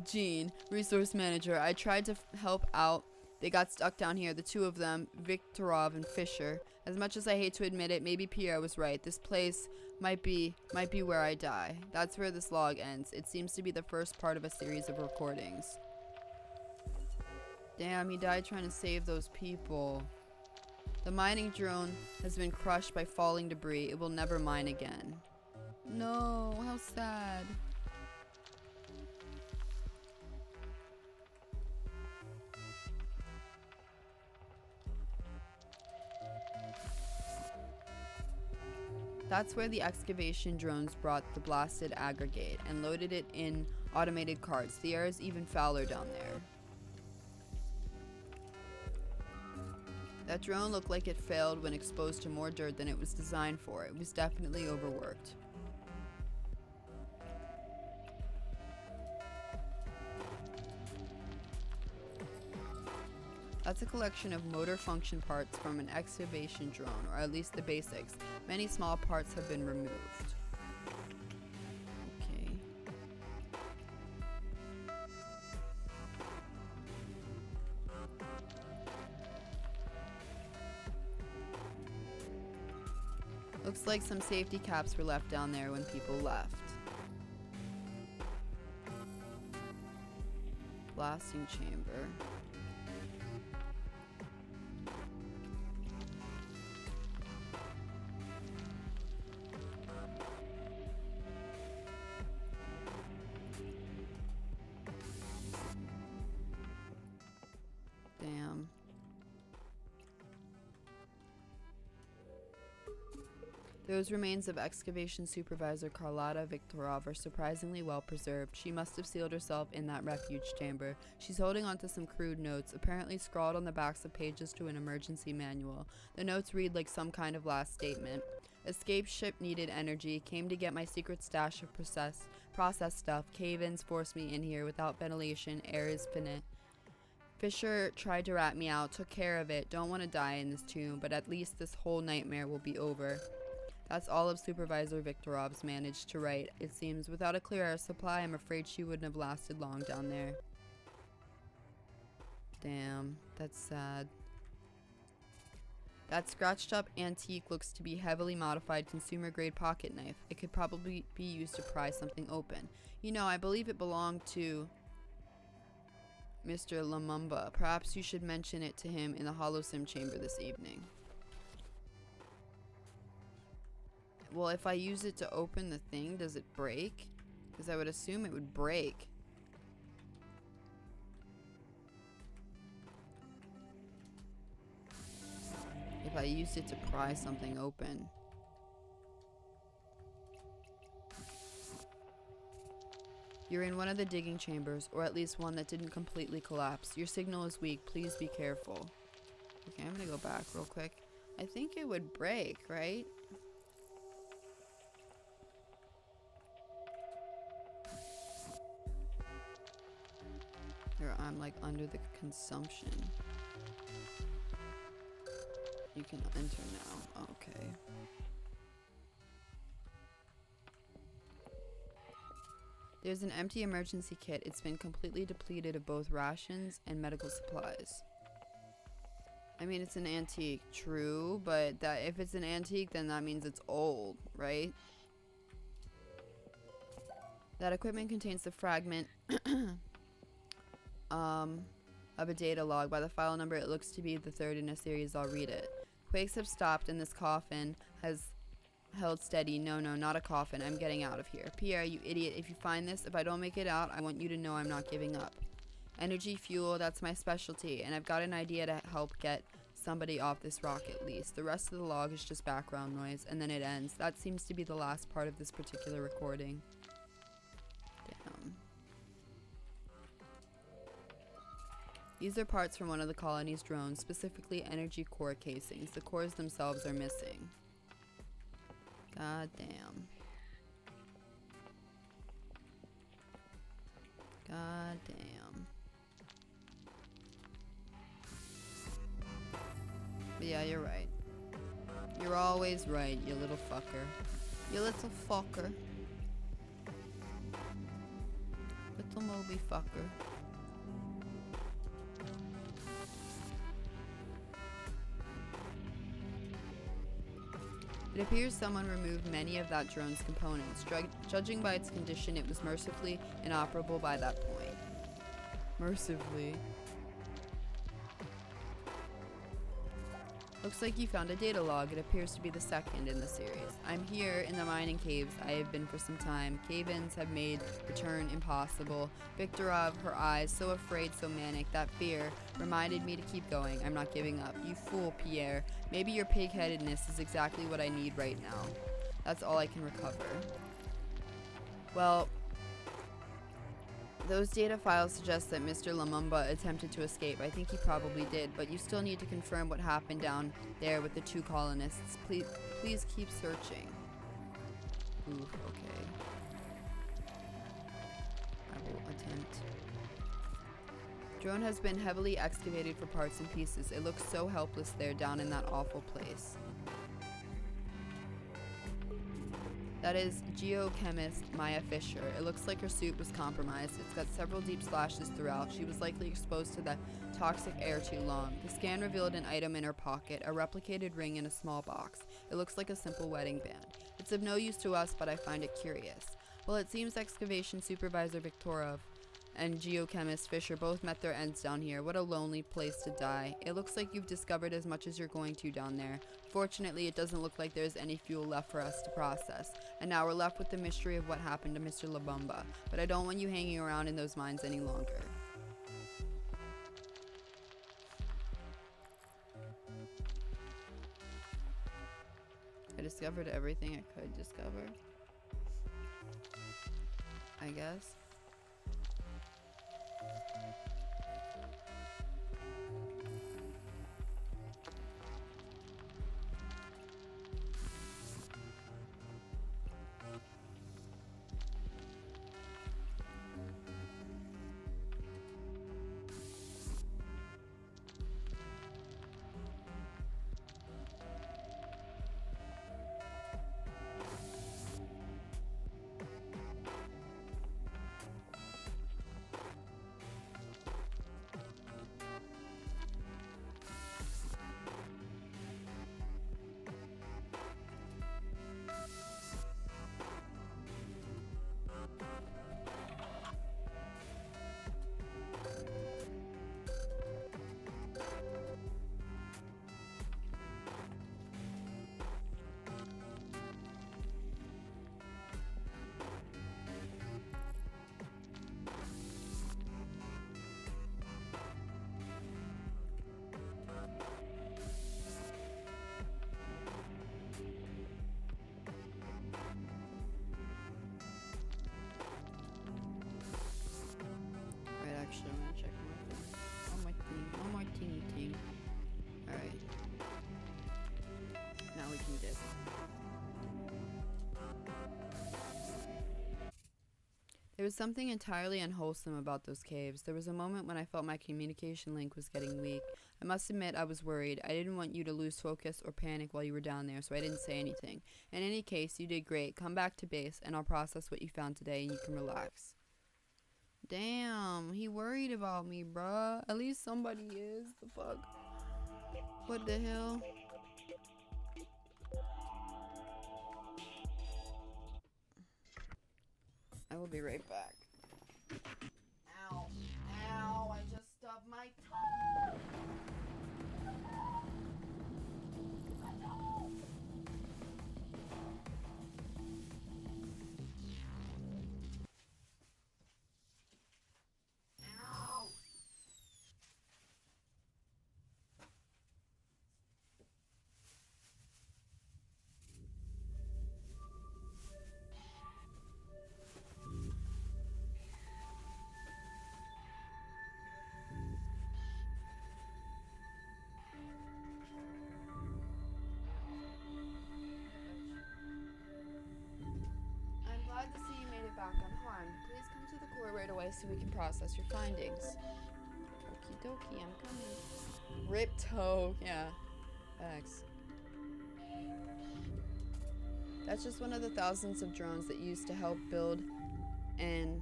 Gene, resource manager. I tried to help out. They got stuck down here, the two of them, Viktorov and Fisher. As much as I hate to admit it, maybe Pierre was right. This place might be where I die. That's where this log ends. It seems to be the first part of a series of recordings. Damn, he died trying to save those people. The mining drone has been crushed by falling debris. It will never mine again. No, how sad. That's where the excavation drones brought the blasted aggregate and loaded it in automated carts. The air is even fouler down there. That drone looked like it failed when exposed to more dirt than it was designed for. It was definitely overworked. That's a collection of motor function parts from an excavation drone, or at least the basics. Many small parts have been removed. Okay. Looks like some safety caps were left down there when people left. Blasting chamber. Damn. Those remains of excavation supervisor Carlotta Viktorov are surprisingly well preserved. She must have sealed herself in that refuge chamber. She's holding onto some crude notes, apparently scrawled on the backs of pages to an emergency manual. The notes read like some kind of last statement. Escape ship needed energy, came to get my secret stash of processed stuff. Cave-ins forced me in here without ventilation, air is finite. Fisher tried to rat me out, took care of it. Don't want to die in this tomb, but at least this whole nightmare will be over. That's all of Supervisor Viktorov's managed to write. It seems without a clear air supply, I'm afraid she wouldn't have lasted long down there. Damn, that's sad. That scratched up antique looks to be heavily modified consumer grade pocket knife. It could probably be used to pry something open. You know, I believe it belonged to Mr. Lumumba. Perhaps you should mention it to him in the Holosim chamber this evening. Well, if I use it to open the thing, does it break? Because I would assume it would break. If I used it to pry something open. You're in one of the digging chambers, or at least one that didn't completely collapse. Your signal is weak. Please be careful. Okay, I'm gonna go back real quick. I think it would break, right? Or I'm like under the consumption. You can enter now. Okay. There's an empty emergency kit. It's been completely depleted of both rations and medical supplies. I mean, it's an antique, true, but that if it's an antique, then that means it's old, right? That equipment contains the fragment of a data log. By the file number, it looks to be the third in a series. I'll read it. Quakes have stopped and this coffin has held steady. No, not a coffin. I'm getting out of here. Pierre, you idiot. If you find this, if I don't make it out, I want you to know I'm not giving up. Energy fuel, that's my specialty, and I've got an idea to help get somebody off this rock at least. The rest of the log is just background noise, and then it ends. That seems to be the last part of this particular recording. Damn. These are parts from one of the colony's drones, specifically energy core casings. The cores themselves are missing. God damn. God damn. But yeah, you're right. You're always right, you little fucker. You little fucker. Little Moby fucker. It appears someone removed many of that drone's components. Judging by its condition, it was mercifully inoperable by that point. Mercifully. Looks like you found a data log. It appears to be the second in the series. I'm here in the mining caves. I have been for some time. Cave-ins have made return impossible. Viktorov, her eyes, so afraid, so manic. That fear reminded me to keep going. I'm not giving up. You fool, Pierre. Maybe your pig-headedness is exactly what I need right now. That's all I can recover. Well, those data files suggest that Mr. Lumumba attempted to escape. I think he probably did, but you still need to confirm what happened down there with the two colonists. Please keep searching. Oof, okay. I will attempt. Drone has been heavily excavated for parts and pieces. It looks so helpless there down in that awful place. That is geochemist Maya Fisher. It looks like her suit was compromised. It's got several deep slashes throughout. She was likely exposed to the toxic air too long. The scan revealed an item in her pocket, a replicated ring in a small box. It looks like a simple wedding band. It's of no use to us, but I find it curious. Well, it seems excavation supervisor Viktorov and geochemist Fisher both met their ends down here. What a lonely place to die. It looks like you've discovered as much as you're going to down there. Fortunately, it doesn't look like there's any fuel left for us to process. And now we're left with the mystery of what happened to Mr. Lumumba. But I don't want you hanging around in those mines any longer. I discovered everything I could discover, I guess. There was something entirely unwholesome about those caves. There was a moment when I felt my communication link was getting weak. I must admit I was worried. I didn't want you to lose focus or panic while you were down there, so I didn't say anything. In any case, you did great. Come back to base, and I'll process what you found today, and you can relax. Damn, he worried about me, bruh. At least somebody is. The fuck? What the hell? I will be right back. Ow. Ow, I just stubbed my toe. Ow. I'm glad to see you made it back unharmed. Please come to the core right away so we can process your findings. Okie dokie, I'm coming. Rip toe, yeah. Thanks. That's just one of the thousands of drones that used to help build and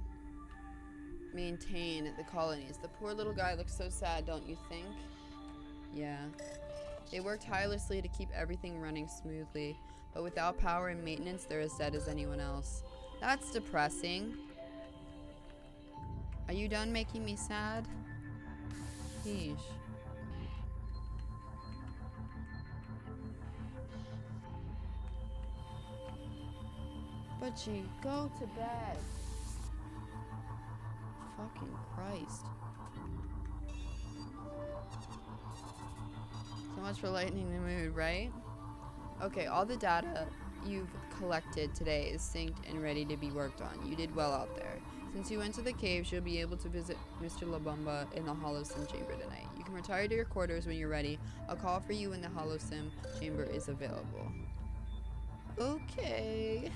maintain the colonies. The poor little guy looks so sad, don't you think? Yeah. They work tirelessly to keep everything running smoothly, but without power and maintenance, they're as dead as anyone else. That's depressing. Are you done making me sad? Yeesh. Butchie, go to bed. Fucking Christ. So much for lightening the mood, right? Okay, all the data you've collected today is synced and ready to be worked on. You did well out there. Since you went to the caves, you'll be able to visit Mr. Labumba in the Hollow Sim chamber tonight. You can retire to your quarters when you're ready. I'll call for you when the Hollow Sim chamber is available. Okay.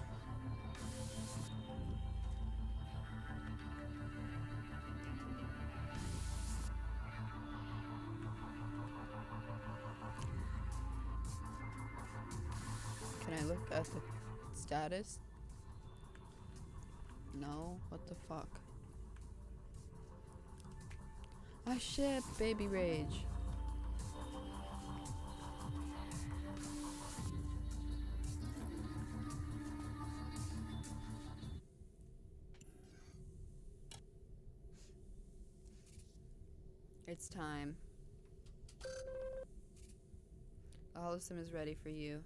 Can I look at the status? No? What the fuck? Ah shit, baby rage. It's time. The Hollow Sim is ready for you.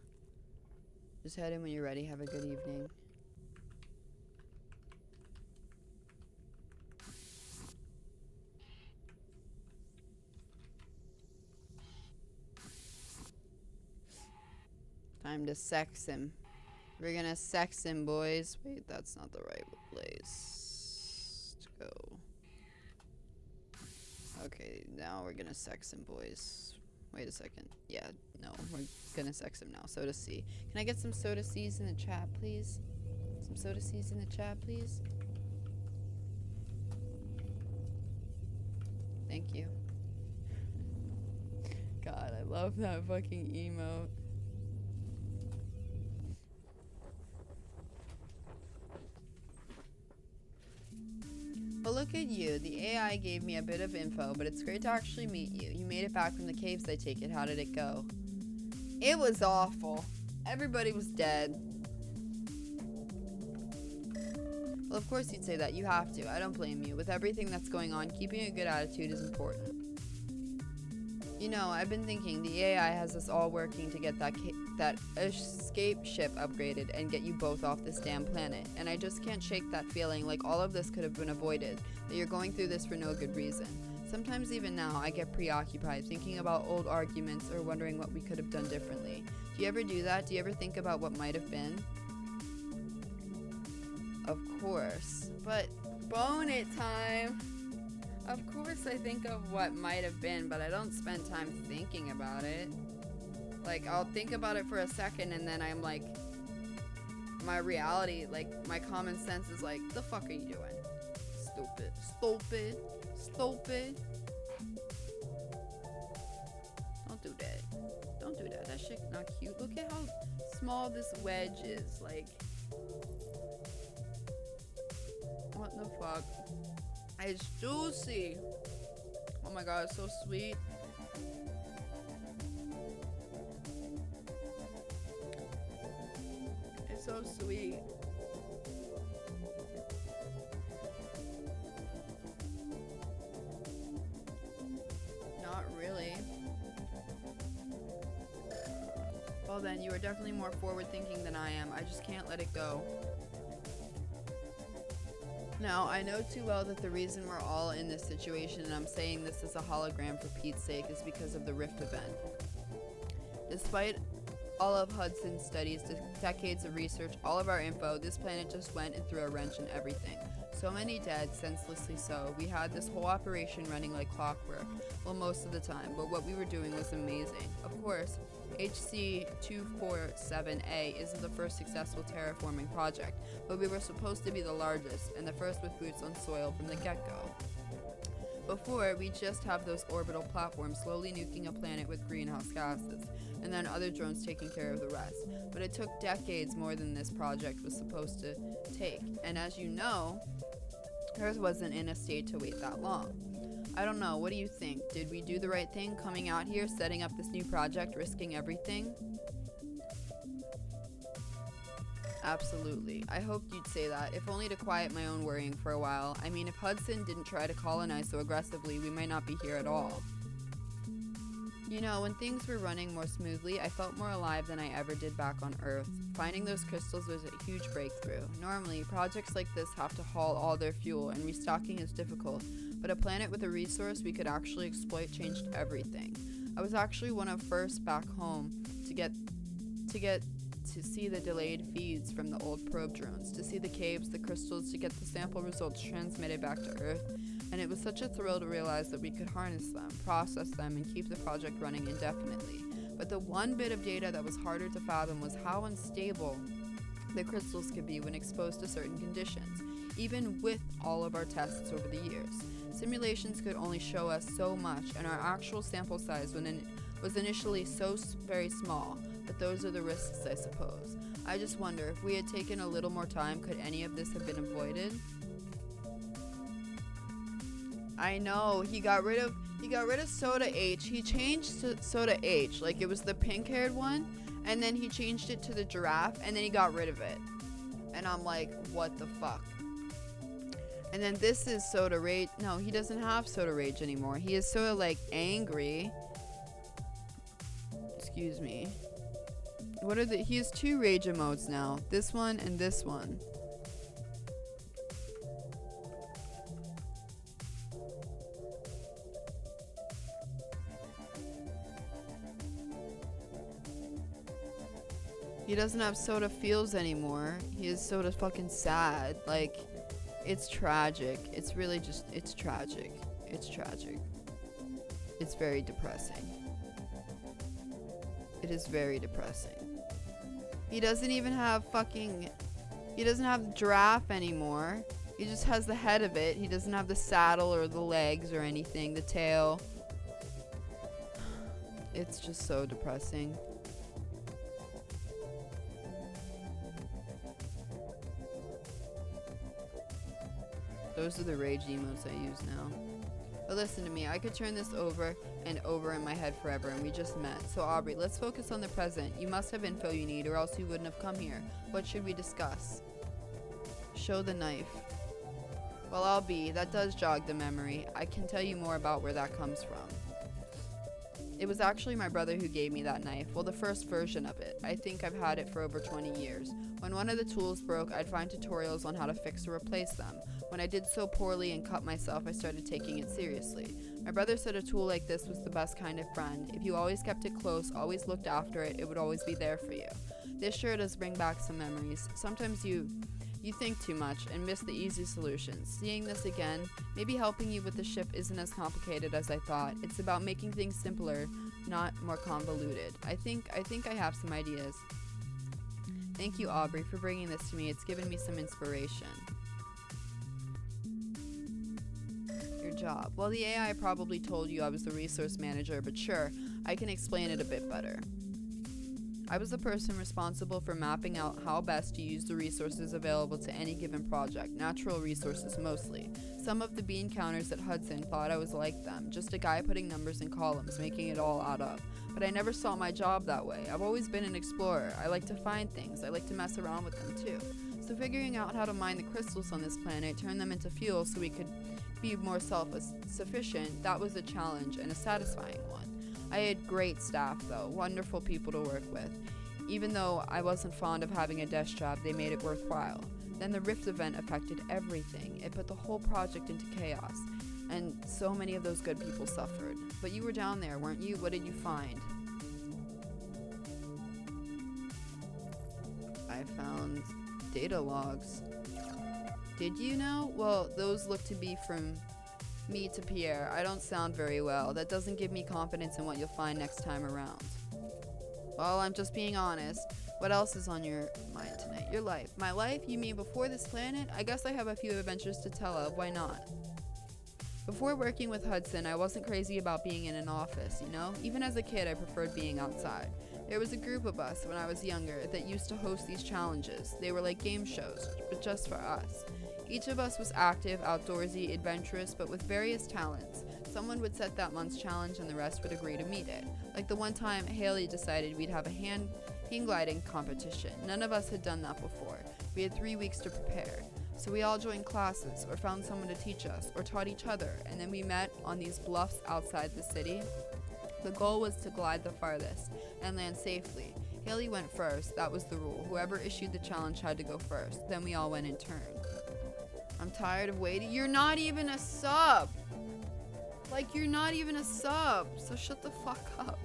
Just head in when you're ready. Have a good evening. Time to sex him. We're gonna sex him, boys. Wait, that's not the right place to go. Okay, now we're gonna sex him, boys. Wait a second. Yeah, no, we're gonna sex him now. Soda C. Can I get some Soda C's in the chat, please? Some Soda C's in the chat, please? Thank you. God, I love that fucking emote. Well, look at you. The AI gave me a bit of info, but it's great to actually meet you. You made it back from the caves, I take it. How did it go? It was awful. Everybody was dead. Well, of course you'd say that. You have to. I don't blame you. With everything that's going on, keeping a good attitude is important. You know, I've been thinking the AI has us all working to get that escape ship upgraded and get you both off this damn planet. And I just can't shake that feeling like all of this could have been avoided, that you're going through this for no good reason. Sometimes even now, I get preoccupied thinking about old arguments or wondering what we could have done differently. Do you ever do that? Do you ever think about what might have been? Of course. But bone it time! Of course I think of what might have been, but I don't spend time thinking about it. Like, I'll think about it for a second and then I'm like, my reality, like, my common sense is like, the fuck are you doing? Stupid. Stupid. Stupid. Don't do that. Don't do that. That shit not cute. Look at how small this wedge is. Like, what the fuck? It's juicy. Oh my god, it's so sweet. It's so sweet. Not really. Well then, you are definitely more forward thinking than I am. I just can't let it go. Now, I know too well that the reason we're all in this situation, and I'm saying this as a hologram for Pete's sake, is because of the Rift event. Despite all of Hudson's studies, decades of research, all of our info, this planet just went and threw a wrench in everything. So many dead, senselessly so. We had this whole operation running like clockwork, well, most of the time, but what we were doing was amazing. Of course, HC-247A isn't the first successful terraforming project, but we were supposed to be the largest, and the first with boots on soil from the get-go. Before, we'd just have those orbital platforms slowly nuking a planet with greenhouse gases, and then other drones taking care of the rest. But it took decades more than this project was supposed to take, and as you know, Earth wasn't in a state to wait that long. I don't know, what do you think? Did we do the right thing coming out here, setting up this new project, risking everything? Absolutely. I hoped you'd say that, if only to quiet my own worrying for a while. I mean, if Hudson didn't try to colonize so aggressively, we might not be here at all. You know, when things were running more smoothly, I felt more alive than I ever did back on Earth. Finding those crystals was a huge breakthrough. Normally, projects like this have to haul all their fuel, and restocking is difficult, but a planet with a resource we could actually exploit changed everything. I was actually one of first back home to get to see the delayed feeds from the old probe drones, to see the caves, the crystals, to get the sample results transmitted back to Earth, and it was such a thrill to realize that we could harness them, process them, and keep the project running indefinitely. But the one bit of data that was harder to fathom was how unstable the crystals could be when exposed to certain conditions, even with all of our tests over the years. Simulations could only show us so much, and our actual sample size was initially so very small, but those are the risks, I suppose. I just wonder, if we had taken a little more time, could any of this have been avoided? I know, he got rid of Soda H. He changed to Soda H, like it was the pink-haired one, and then he changed it to the giraffe, and then he got rid of it. And I'm like, what the fuck? And then this is Soda Rage. No, he doesn't have Soda Rage anymore. He is Soda, like, angry. Excuse me. He has two rage emotes now. This one and this one. He doesn't have Soda Feels anymore. He is Soda fucking sad. Like, it's tragic. It's really just, it's tragic. It's tragic. It's very depressing. It is very depressing. He doesn't even have he doesn't have the giraffe anymore. He just has the head of it. He doesn't have the saddle or the legs or anything, the tail. It's just so depressing. Those are the rage emotes I use now. But listen to me, I could turn this over and over in my head forever, and we just met. So Aubrey, let's focus on the present. You must have info you need, or else you wouldn't have come here. What should we discuss? Show the knife. Well, I'll be. That does jog the memory. I can tell you more about where that comes from. It was actually my brother who gave me that knife. Well, the first version of it. I think I've had it for over 20 years. When one of the tools broke, I'd find tutorials on how to fix or replace them. When I did so poorly and cut myself, I started taking it seriously. My brother said a tool like this was the best kind of friend. If you always kept it close, always looked after it, it would always be there for you. This sure does bring back some memories. Sometimes you think too much and miss the easy solutions. Seeing this again, maybe helping you with the ship isn't as complicated as I thought. It's about making things simpler, not more convoluted. I think I have some ideas. Thank you, Aubrey, for bringing this to me. It's given me some inspiration. job? Well, the AI probably told you I was the resource manager, but sure, I can explain it a bit better. I was the person responsible for mapping out how best to use the resources available to any given project, natural resources mostly. Some of the bean counters at Hudson thought I was like them, just a guy putting numbers in columns, making it all add up. But I never saw my job that way. I've always been an explorer. I like to find things. I like to mess around with them too. So figuring out how to mine the crystals on this planet, turn them into fuel so we could be more self-sufficient, that was a challenge and a satisfying one. I had great staff though, wonderful people to work with. Even though I wasn't fond of having a desk job, they made it worthwhile. Then the Rift event affected everything. It put the whole project into chaos, and so many of those good people suffered. But you were down there, weren't you? What did you find? I found data logs. Did you know? Well, those look to be from me to Pierre. I don't sound very well. That doesn't give me confidence in what you'll find next time around. Well, I'm just being honest. What else is on your mind tonight? Your life. My life? You mean before this planet? I guess I have a few adventures to tell of. Why not? Before working with Hudson, I wasn't crazy about being in an office, you know? Even as a kid, I preferred being outside. There was a group of us when I was younger that used to host these challenges. They were like game shows, but just for us. Each of us was active, outdoorsy, adventurous, but with various talents. Someone would set that month's challenge and the rest would agree to meet it. Like the one time Haley decided we'd have a hang gliding competition. None of us had done that before. We had 3 weeks to prepare. So we all joined classes, or found someone to teach us, or taught each other, and then we met on these bluffs outside the city. The goal was to glide the farthest, and land safely. Haley went first, that was the rule. Whoever issued the challenge had to go first, then we all went in turn. I'm tired of waiting. You're not even a sub! Like, you're not even a sub, so shut the fuck up.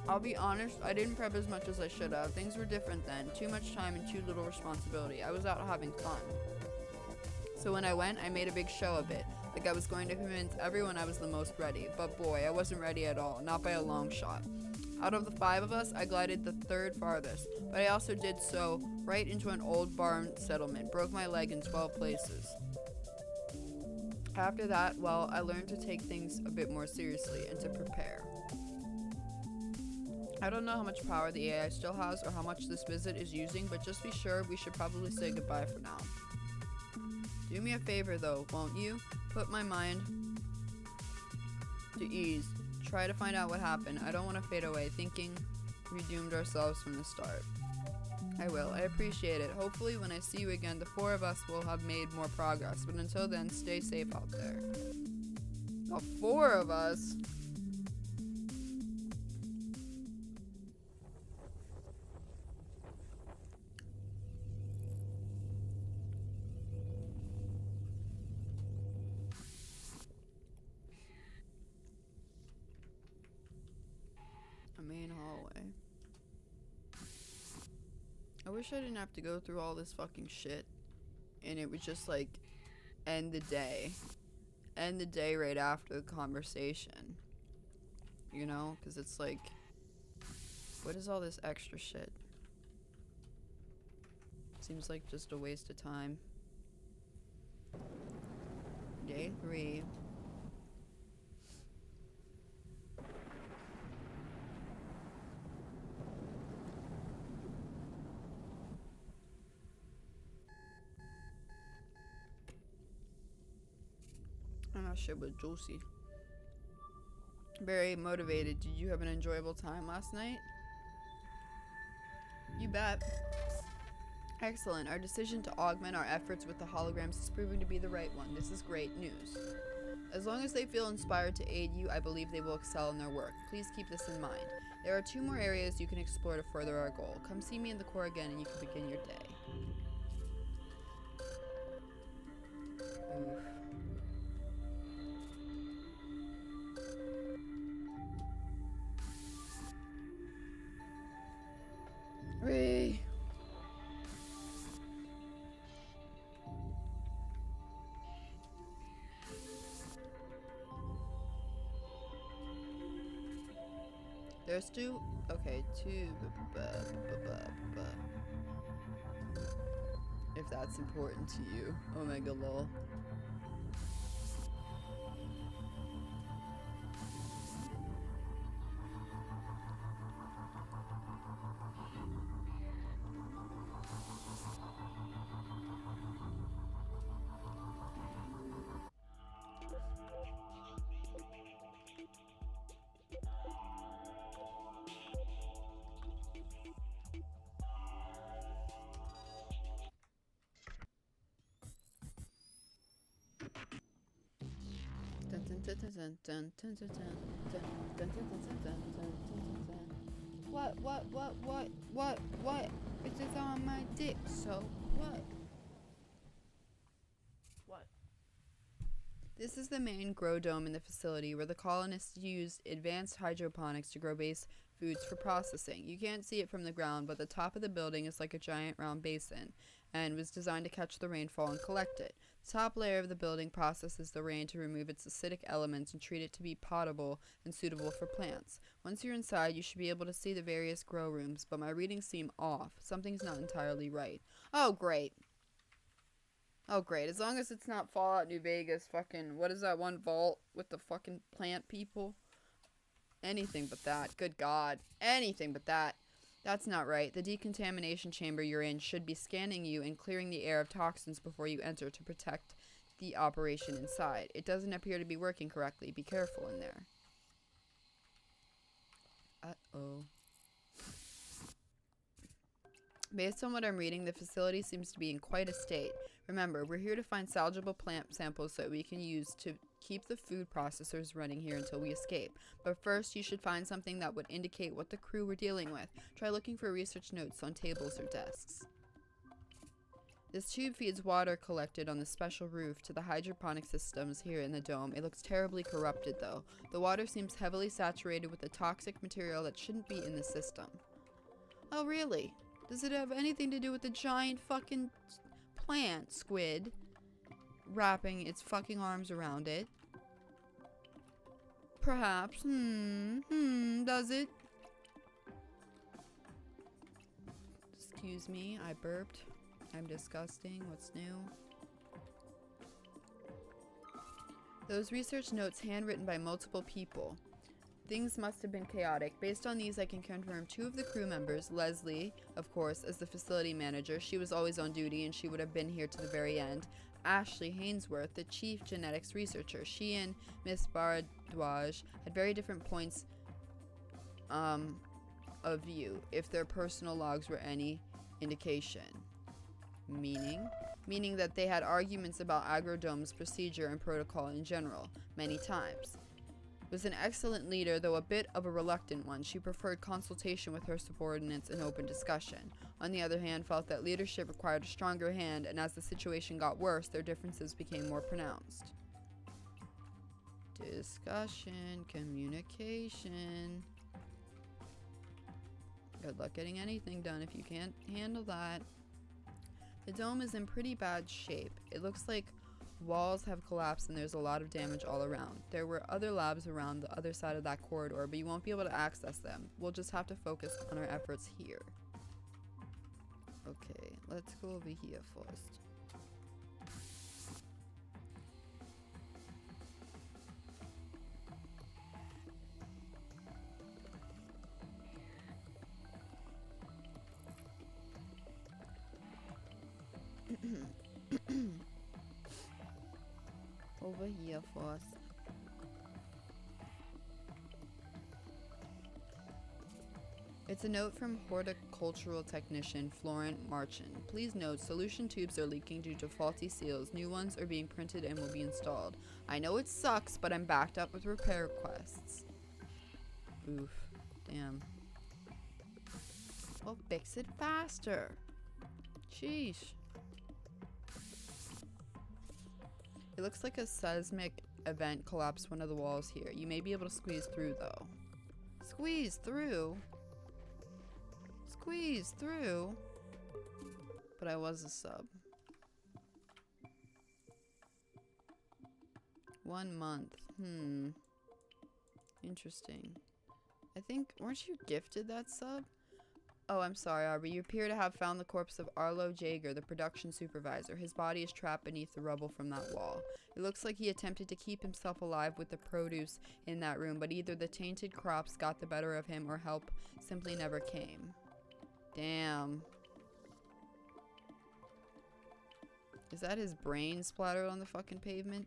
I'll be honest, I didn't prep as much as I should have. Things were different then. Too much time and too little responsibility. I was out having fun. So when I went, I made a big show of it. Like I was going to convince everyone I was the most ready. But boy, I wasn't ready at all. Not by a long shot. Out of the 5 of us, I glided the 3rd farthest. But I also did so right into an old barn settlement. Broke my leg in 12 places. After that, well, I learned to take things a bit more seriously and to prepare. I don't know how much power the AI still has or how much this visit is using, but just be sure we should probably say goodbye for now. Do me a favor though, won't you? Put my mind to ease. Try to find out what happened. I don't want to fade away thinking we doomed ourselves from the start. I will. I appreciate it. Hopefully when I see you again, the 4 of us will have made more progress, but until then, stay safe out there. The 4 of us? A main hallway. I wish I didn't have to go through all this fucking shit and it would just like end the day right after the conversation, you know, because it's like, what is all this extra shit? Seems like just a waste of time. Day 3. That shit was juicy. Very motivated. Did you have an enjoyable time last night? You bet. Excellent. Our decision to augment our efforts with the holograms is proving to be the right one. This is great news. As long as they feel inspired to aid you, I believe they will excel in their work. Please keep this in mind. There are 2 more areas you can explore to further our goal. Come see me in the core again and you can begin your day. Oof. Ray. There's 2. Okay, 2. If that's important to you. Omega lol. What? It is on my dick, so what? What? This is the main grow dome in the facility where the colonists used advanced hydroponics to grow base foods for processing. You can't see it from the ground, but the top of the building is like a giant round basin and was designed to catch the rainfall and collect it. The top layer of the building processes the rain to remove its acidic elements and treat it to be potable and suitable for plants. Once you're inside, you should be able to see the various grow rooms, but my readings seem off. Something's not entirely right. Oh, great. Oh, great. As long as it's not Fallout New Vegas fucking... What is that one vault with the fucking plant people? Anything but that. Good God. Anything but that. That's not right. The decontamination chamber you're in should be scanning you and clearing the air of toxins before you enter to protect the operation inside. It doesn't appear to be working correctly. Be careful in there. Uh-oh. Based on what I'm reading, the facility seems to be in quite a state. Remember, we're here to find salvageable plant samples that we can use to keep the food processors running here until we escape. But first, you should find something that would indicate what the crew were dealing with. Try looking for research notes on tables or desks. This tube feeds water collected on the special roof to the hydroponic systems here in the dome. It looks terribly corrupted, though. The water seems heavily saturated with a toxic material that shouldn't be in the system. Oh, really? Does it have anything to do with the giant fucking plant squid wrapping its fucking arms around it? Perhaps. Does it? Excuse me, I burped. I'm disgusting. What's new? Those research notes handwritten by multiple people. Things must have been chaotic. Based on these, I can confirm 2 of the crew members, Leslie, of course, as the facility manager. She was always on duty and she would have been here to the very end. Ashley Hainsworth, the chief genetics researcher. She and Miss Bardwaj had very different points of view, if their personal logs were any indication. Meaning that they had arguments about Agrodome's procedure and protocol in general, many times. Was an excellent leader, though a bit of a reluctant one. She preferred consultation with her subordinates and open discussion. On the other hand, felt that leadership required a stronger hand, and as the situation got worse, their differences became more pronounced. Discussion, communication. Good luck getting anything done if you can't handle that. The dome is in pretty bad shape. It looks like walls have collapsed and there's a lot of damage all around. There were other labs around the other side of that corridor, but you won't be able to access them. We'll just have to focus on our efforts here. Okay, let's go over here first. Over here first. It's a note from horticultural technician Florent Marchand. Please note, solution tubes are leaking due to faulty seals. New ones are being printed and will be installed. I know it sucks, but I'm backed up with repair requests. Oof. Damn. Well, fix it faster. Sheesh. It looks like a seismic event collapsed one of the walls here. You may be able to squeeze through, though. Squeeze through? Squeeze through? But I was a sub. 1 month. Interesting. I think, weren't you gifted that sub? Oh, I'm sorry, Aubrey. You appear to have found the corpse of Arlo Jaeger, the production supervisor. His body is trapped beneath the rubble from that wall. It looks like he attempted to keep himself alive with the produce in that room, but either the tainted crops got the better of him or help simply never came. Damn. Is that his brain splattered on the fucking pavement?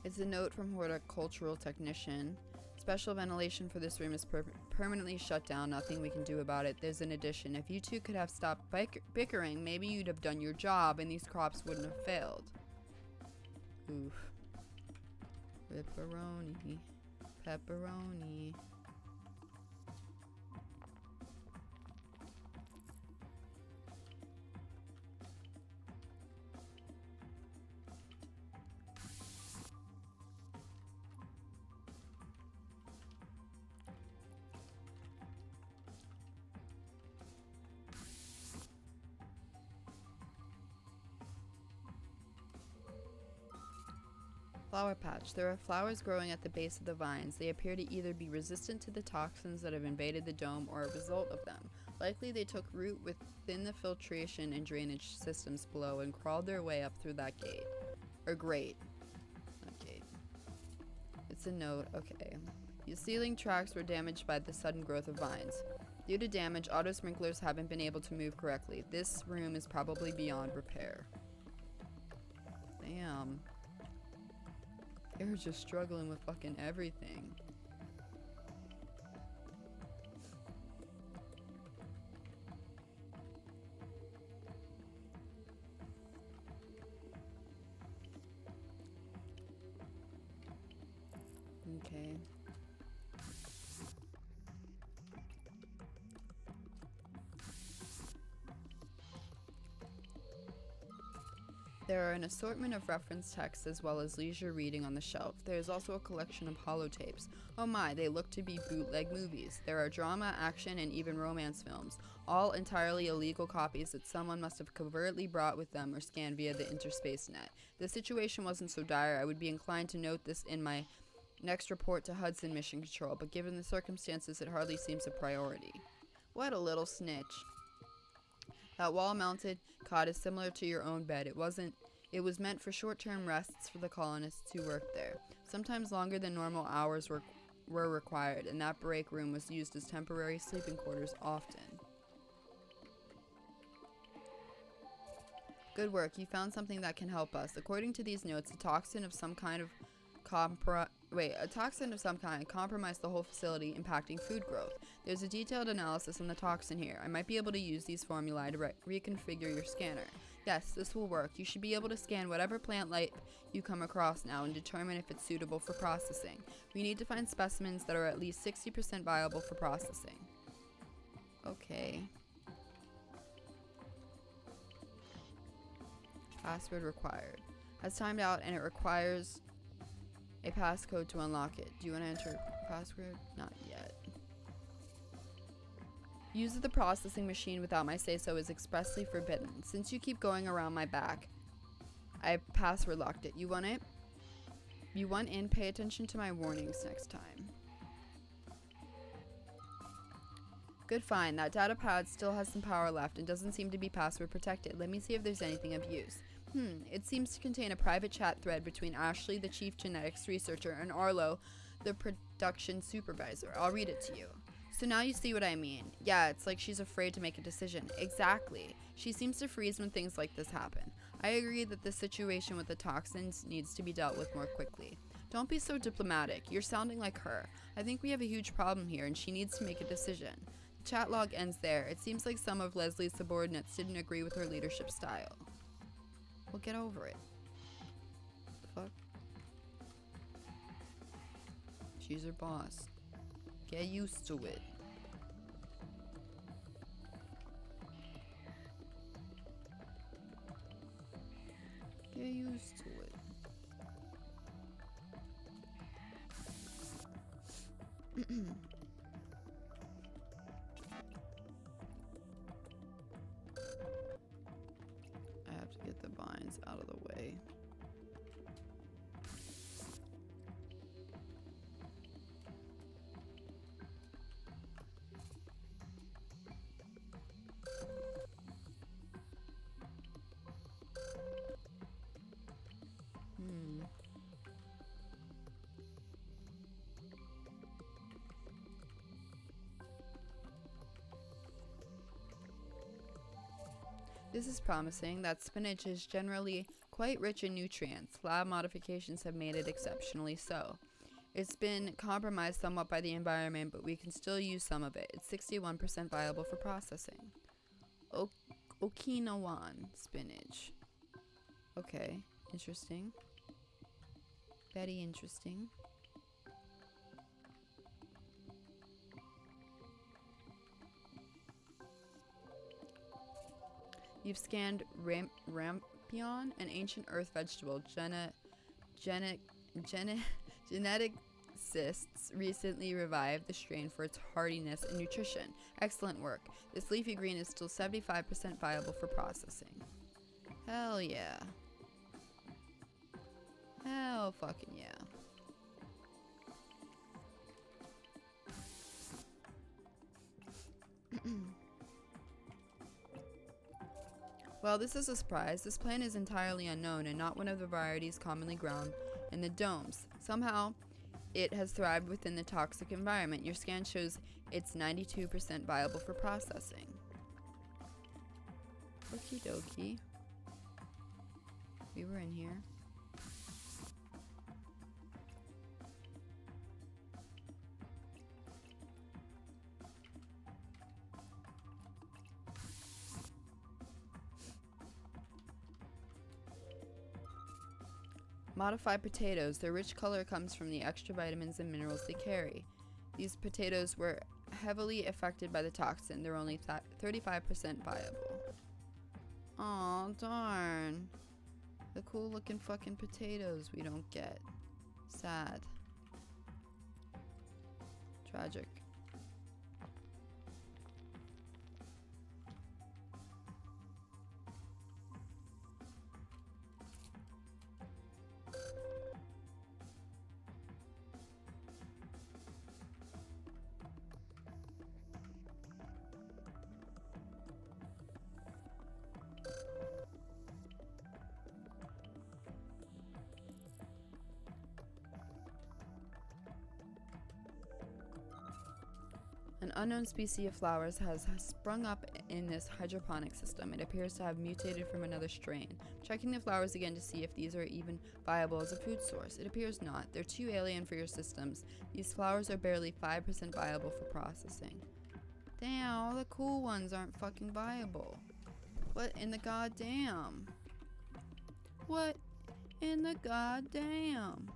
It's a note from horticultural technician. Special ventilation for this room is permanently shut down. Nothing we can do about it. There's an addition. If you two could have stopped bickering, maybe you'd have done your job and these crops wouldn't have failed. Oof. Pepperoni. Pepperoni. Flower patch. There are flowers growing at the base of the vines. They appear to either be resistant to the toxins that have invaded the dome or a result of them. Likely they took root within the filtration and drainage systems below and crawled their way up through that gate. Or grate. Not gate. It's a note. Okay. The ceiling tracks were damaged by the sudden growth of vines. Due to damage, auto sprinklers haven't been able to move correctly. This room is probably beyond repair. Damn. They're just struggling with fucking everything. Okay. There are an assortment of reference texts as well as leisure reading on the shelf. There is also a collection of holotapes. Oh my, they look to be bootleg movies. There are drama, action, and even romance films, all entirely illegal copies that someone must have covertly brought with them or scanned via the interspace net. If the situation wasn't so dire, I would be inclined to note this in my next report to Hudson Mission Control, but given the circumstances, it hardly seems a priority. What a little snitch. That wall-mounted cot is similar to your own bed. It was meant for short-term rests for the colonists who worked there. Sometimes longer than normal hours were required, and that break room was used as temporary sleeping quarters often. Good work. You found something that can help us. According to these notes, a toxin of some kind compromised the whole facility, impacting food growth. There's a detailed analysis on the toxin here. I might be able to use these formulae to reconfigure your scanner. Yes, this will work. You should be able to scan whatever plant life you come across now and determine if it's suitable for processing. We need to find specimens that are at least 60% viable for processing. Okay. Password required. Has timed out and it requires a passcode to unlock it. Do you want to enter password? Not yet. Use of the processing machine without my say-so is expressly forbidden. Since you keep going around my back, I password locked it. You want it? You want in? Pay attention to my warnings next time. Good, fine. That data pad still has some power left and doesn't seem to be password protected. Let me see if there's anything of use. It seems to contain a private chat thread between Ashley, the chief genetics researcher, and Arlo, the production supervisor. I'll read it to you. So now you see what I mean. Yeah, it's like she's afraid to make a decision. Exactly. She seems to freeze when things like this happen. I agree that the situation with the toxins needs to be dealt with more quickly. Don't be so diplomatic. You're sounding like her. I think we have a huge problem here, and she needs to make a decision. The chat log ends there. It seems like some of Leslie's subordinates didn't agree with her leadership style. Well, get over it. What the fuck? She's her boss. Get used to it. Get used to it. I have to get the vines out of the way. This is promising. That spinach is generally quite rich in nutrients. Lab modifications have made it exceptionally so. It's been compromised somewhat by the environment, but we can still use some of it. It's 61% viable for processing. Okinawan spinach. Okay, interesting. Very interesting. You've scanned rampion, an ancient earth vegetable. Geneticists recently revived the strain for its hardiness and nutrition. Excellent work. This leafy green is still 75% viable for processing. Hell yeah. Hell fucking yeah. Well, this is a surprise. This plant is entirely unknown and not one of the varieties commonly grown in the domes. Somehow, it has thrived within the toxic environment. Your scan shows it's 92% viable for processing. Okie dokie. We were in here. Modified potatoes. Their rich color comes from the extra vitamins and minerals they carry. These potatoes were heavily affected by the toxin. They're only 35% viable. Aw, darn. The cool looking fucking potatoes we don't get. Sad. Tragic. An unknown species of flowers has sprung up in this hydroponic system. It appears to have mutated from another strain. Checking the flowers again to see if these are even viable as a food source. It appears not. They're too alien for your systems. These flowers are barely 5% viable for processing. Damn, all the cool ones aren't fucking viable. What in the goddamn? What in the goddamn?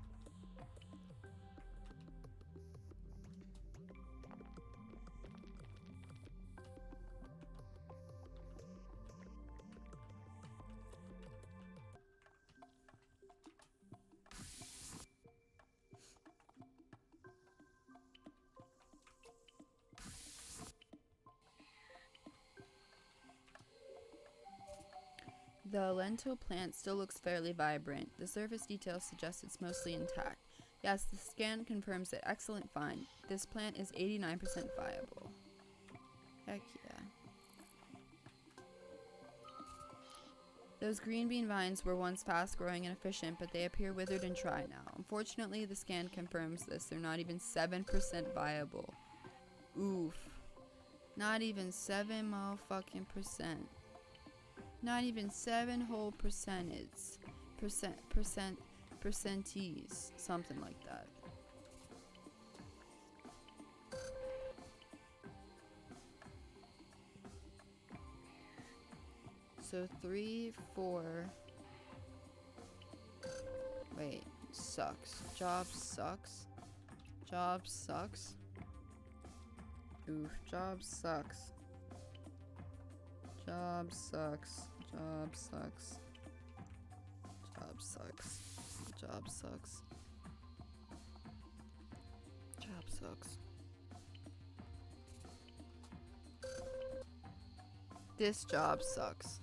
The lentil plant still looks fairly vibrant. The surface details suggest it's mostly intact. Yes, the scan confirms it. Excellent find. This plant is 89% viable. Heck yeah. Those green bean vines were once fast growing and efficient, but they appear withered and dry now. Unfortunately, the scan confirms this. They're not even 7% viable. Oof. Not even 7 motherfucking percent. Not even 7 whole percentage. Percentees. Something like that. So 3, 4. Wait, sucks. Job sucks. Job sucks. Oof, job sucks. Job sucks. Job sucks. Job sucks. Job sucks. Job sucks. This job sucks.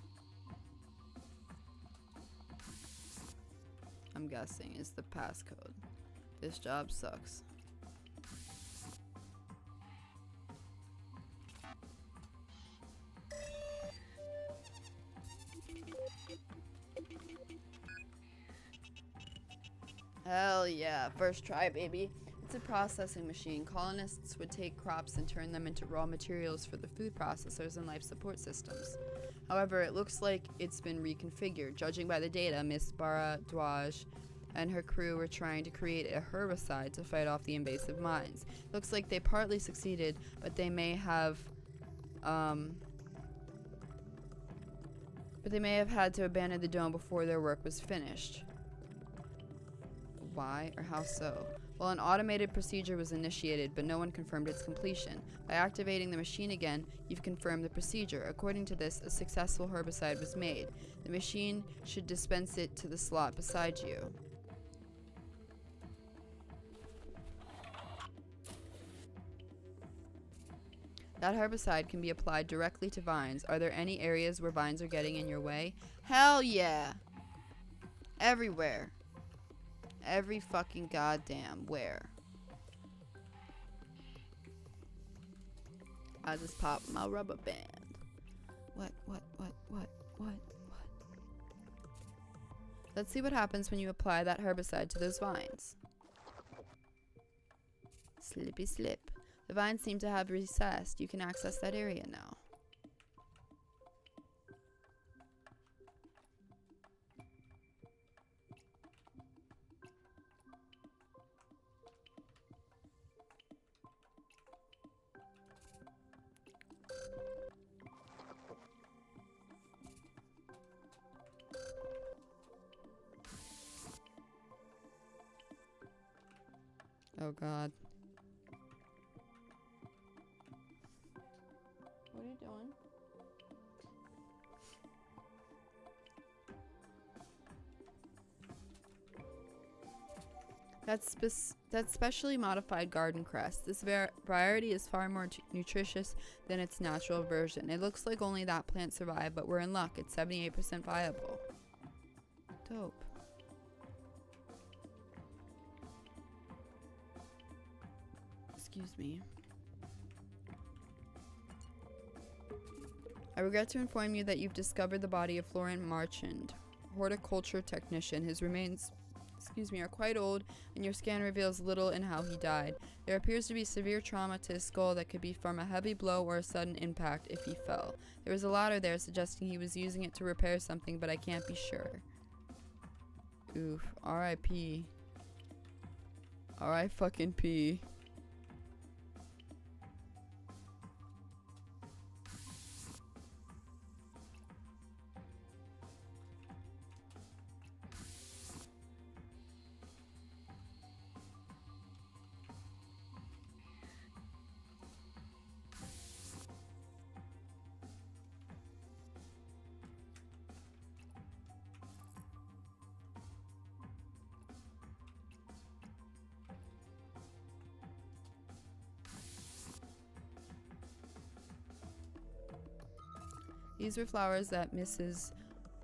I'm guessing is the passcode. This job sucks. Hell yeah, first try, baby. It's a processing machine. Colonists would take crops and turn them into raw materials for the food processors and life support systems. However, it looks like it's been reconfigured. Judging by the data, Miss Bharadwaj and her crew were trying to create a herbicide to fight off the invasive mines. Looks like they partly succeeded, but they may have had to abandon the dome before their work was finished. Why or how so? Well, an automated procedure was initiated, but no one confirmed its completion. By activating the machine again, you've confirmed the procedure. According to this, a successful herbicide was made. The machine should dispense it to the slot beside you. That herbicide can be applied directly to vines. Are there any areas where vines are getting in your way? Hell yeah! Everywhere. Every fucking goddamn where. I just popped my rubber band. What? Let's see what happens when you apply that herbicide to those vines. Slippy slip. The vines seem to have recessed. You can access that area now. Oh God. What are you doing? That's specially modified garden cress. This variety is far more nutritious than its natural version. It looks like only that plant survived, but we're in luck. It's 78% viable. Dope. Excuse me. I regret to inform you that you've discovered the body of Florent Marchand, horticulture technician. His remains, are quite old, and your scan reveals little in how he died. There appears to be severe trauma to his skull that could be from a heavy blow or a sudden impact if he fell. There was a ladder there suggesting he was using it to repair something, but I can't be sure. Oof. R.I.P. R.I.fucking-P. These were flowers that Miss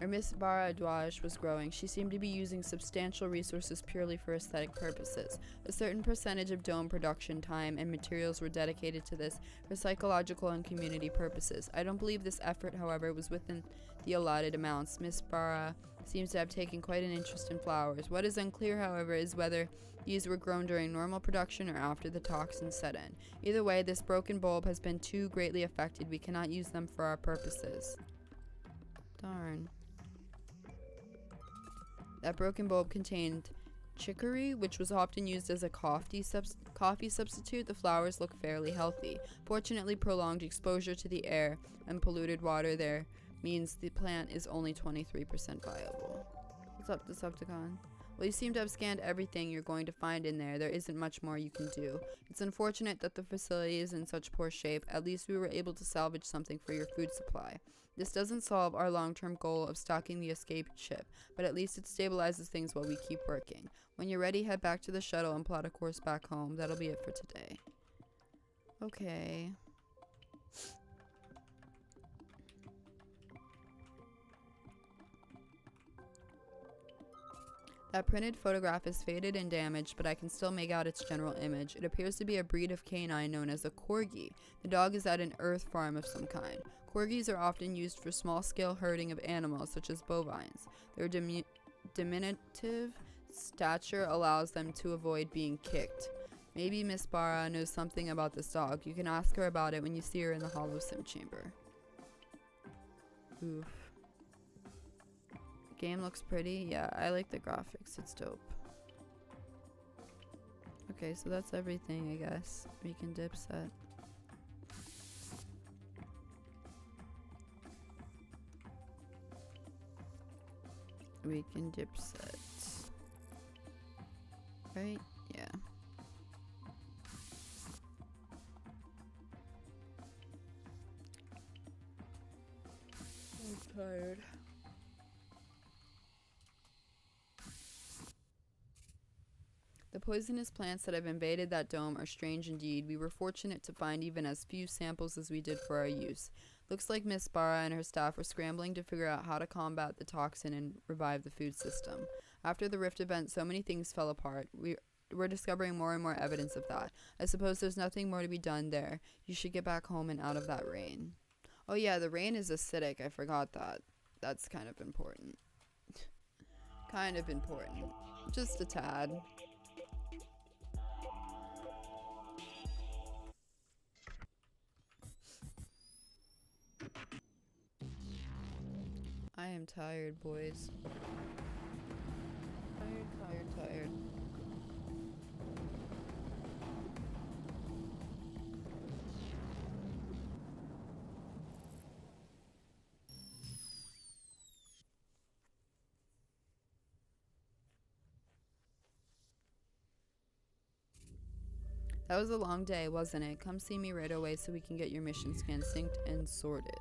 Bharadwaj was growing. She seemed to be using substantial resources purely for aesthetic purposes. A certain percentage of dome production time and materials were dedicated to this for psychological and community purposes. I don't believe this effort, however, was within the allotted amounts. Miss Bara seems to have taken quite an interest in flowers. What is unclear, however, is whether these were grown during normal production or after the toxins set in. Either way, this broken bulb has been too greatly affected. We cannot use them for our purposes. Darn. That broken bulb contained chicory, which was often used as a coffee substitute. The flowers look fairly healthy. Fortunately, prolonged exposure to the air and polluted water there means the plant is only 23% viable. What's up, Decepticon? Well, you seem to have scanned everything you're going to find in there. There isn't much more you can do. It's unfortunate that the facility is in such poor shape. At least we were able to salvage something for your food supply. This doesn't solve our long-term goal of stocking the escaped ship, but at least it stabilizes things while we keep working. When you're ready, head back to the shuttle and plot a course back home. That'll be it for today. Okay. That printed photograph is faded and damaged, but I can still make out its general image. It appears to be a breed of canine known as a corgi. The dog is at an earth farm of some kind. Corgis are often used for small-scale herding of animals, such as bovines. Their diminutive stature allows them to avoid being kicked. Maybe Miss Bara knows something about this dog. You can ask her about it when you see her in the Hollow Sim Chamber. Oof. Game looks pretty. Yeah, I like the graphics. It's dope. Okay, so that's everything, I guess. We can dip set. We can dip set. Right? Yeah. I'm tired. The poisonous plants that have invaded that dome are strange indeed. We were fortunate to find even as few samples as we did for our use. Looks like Miss Barra and her staff were scrambling to figure out how to combat the toxin and revive the food system. After the Rift event, so many things fell apart. We're discovering more and more evidence of that. I suppose there's nothing more to be done there. You should get back home and out of that rain. Oh yeah, the rain is acidic. I forgot that. That's kind of important. Kind of important. Just a tad. I am tired, boys. Tired. That was a long day, wasn't it? Come see me right away so we can get your mission scan synced and sorted.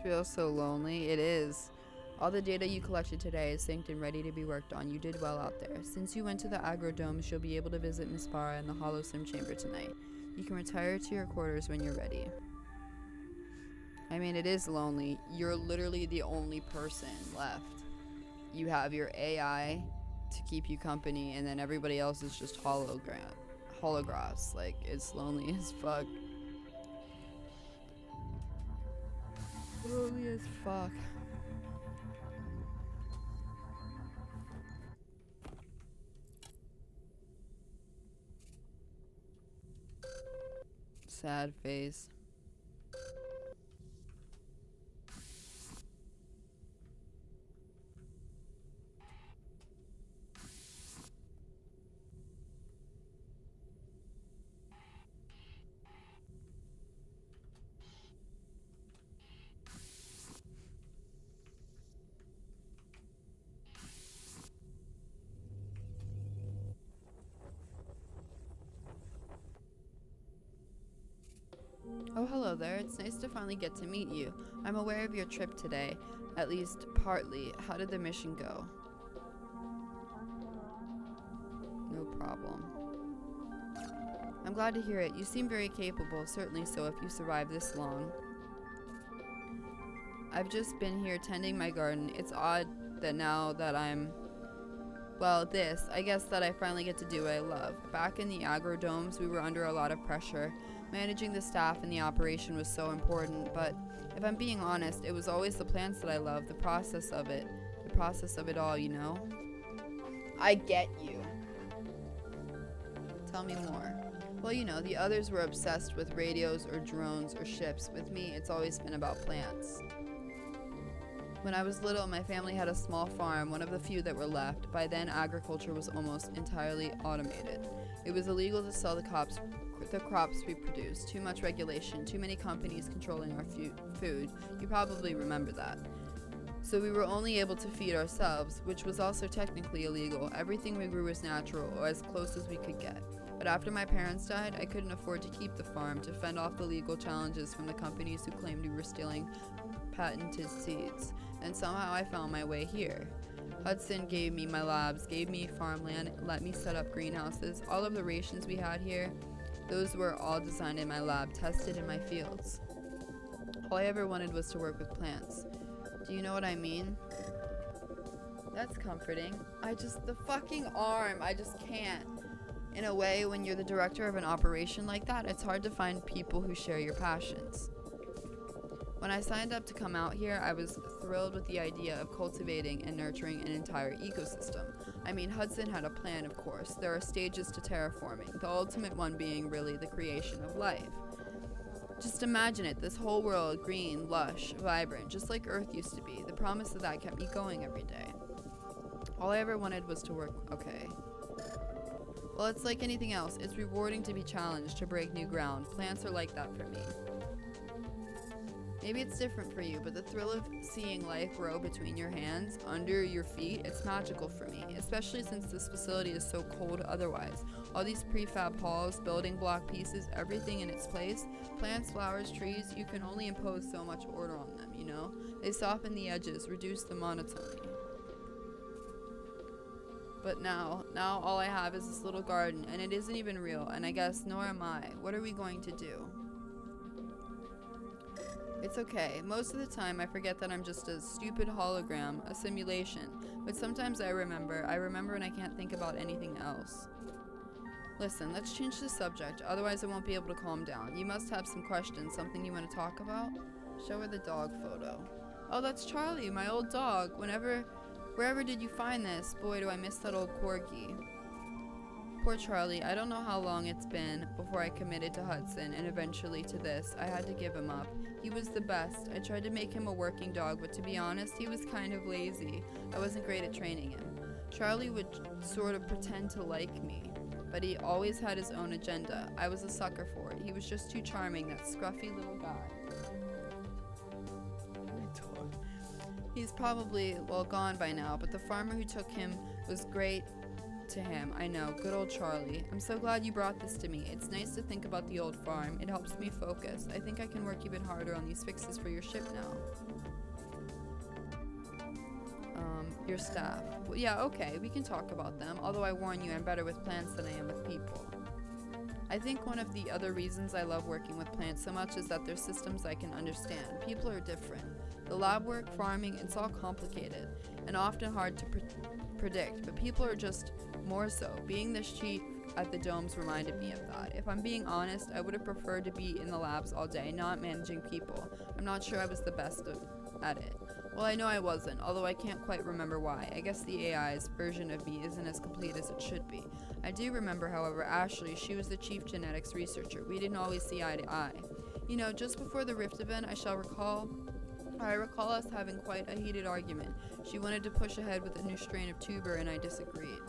Feels so lonely. It is. All the data you collected today is synced and ready to be worked on. You did well out there. Since you went to the Agrodomes, you'll be able to visit Miss Barra in the Hollow Sim chamber tonight. You can retire to your quarters when you're ready. I mean, it is lonely. You're literally the only person left. You have your AI to keep you company, and then everybody else is just holographs. Like, it's lonely as fuck. Lonely as fuck. Sad face. Oh, hello there. It's nice to finally get to meet you. I'm aware of your trip today, at least partly. How did the mission go? No problem. I'm glad to hear it. You seem very capable, certainly so if you survived this long. I've just been here tending my garden. It's odd that now that I'm... Well, I guess that I finally get to do what I love. Back in the Agrodomes, we were under a lot of pressure. Managing the staff and the operation was so important, but if I'm being honest, it was always the plants that I loved, the process of it all, you know? I get you. Tell me more. Well, you know, the others were obsessed with radios or drones or ships. With me, it's always been about plants. When I was little, my family had a small farm, one of the few that were left. By then, agriculture was almost entirely automated. It was illegal to sell the crops we produced. Too much regulation, too many companies controlling our food. You probably remember that. So we were only able to feed ourselves, which was also technically illegal. Everything we grew was natural, or as close as we could get. But after my parents died, I couldn't afford to keep the farm to fend off the legal challenges from the companies who claimed we were stealing patented seeds. And somehow I found my way here. Hudson gave me my labs, gave me farmland, let me set up greenhouses. All of the rations we had here, those were all designed in my lab, tested in my fields. All I ever wanted was to work with plants. Do you know what I mean? That's comforting. The fucking arm, I just can't. In a way, when you're the director of an operation like that, it's hard to find people who share your passions. When I signed up to come out here, I was thrilled with the idea of cultivating and nurturing an entire ecosystem. I mean, Hudson had a plan, of course. There are stages to terraforming, the ultimate one being really the creation of life. Just imagine it, this whole world, green, lush, vibrant, just like Earth used to be. The promise of that kept me going every day. All I ever wanted was to work. Okay. Well, it's like anything else. It's rewarding to be challenged, to break new ground. Plants are like that for me. Maybe it's different for you, but the thrill of seeing life grow between your hands, under your feet, it's magical for me, especially since this facility is so cold otherwise. All these prefab halls, building block pieces, everything in its place, plants, flowers, trees, you can only impose so much order on them, you know? They soften the edges, reduce the monotony. But now all I have is this little garden, and it isn't even real, and I guess nor am I. What are we going to do? It's okay. Most of the time I forget that I'm just a stupid hologram, a simulation. But sometimes I remember and I can't think about anything else. Listen, let's change the subject, otherwise I won't be able to calm down. You must have some questions, something you want to talk about? Show her the dog photo. Oh, that's Charlie, my old dog. Wherever did you find this? Boy, do I miss that old corgi. Poor Charlie, I don't know how long it's been before I committed to Hudson and eventually to this. I had to give him up. He was the best. I tried to make him a working dog, but to be honest, he was kind of lazy. I wasn't great at training him. Charlie would sort of pretend to like me, but he always had his own agenda. I was a sucker for it. He was just too charming, that scruffy little guy. He's probably, well, gone by now, but the farmer who took him was great to him. I know, good old Charlie. I'm so glad you brought this to me. It's nice to think about the old farm. It helps me focus. I think I can work even harder on these fixes for your ship now. Your staff. Well, yeah, okay, we can talk about them, although I warn you, I'm better with plants than I am with people. I think one of the other reasons I love working with plants so much is that they're systems I can understand. People are different. The lab work, farming, it's all complicated and often hard to predict, but people are just more so. Being the chief at the domes reminded me of that. If I'm being honest, I would have preferred to be in the labs all day, not managing people. I'm not sure I was the best at it. Well, I know I wasn't, although I can't quite remember why. I guess the AI's version of me isn't as complete as it should be. I do remember, however, Ashley, she was the chief genetics researcher. We didn't always see eye to eye. You know, just before the Rift event, I recall us having quite a heated argument. She wanted to push ahead with a new strain of tuber, and I disagreed.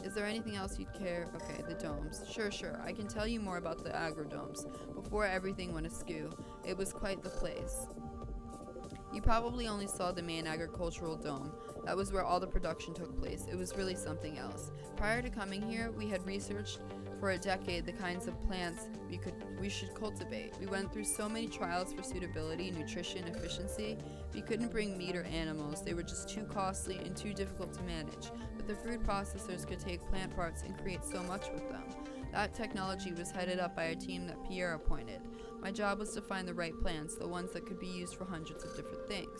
Is there anything else you'd care? Okay, the domes. Sure. I can tell you more about the agrodomes. Before everything went askew, it was quite the place. You probably only saw the main agricultural dome. That was where all the production took place. It was really something else. Prior to coming here, we had researched for a decade the kinds of plants we should cultivate. We went through so many trials for suitability, nutrition, efficiency. We couldn't bring meat or animals. They were just too costly and too difficult to manage. But the food processors could take plant parts and create so much with them. That technology was headed up by a team that Pierre appointed. My job was to find the right plants, the ones that could be used for hundreds of different things.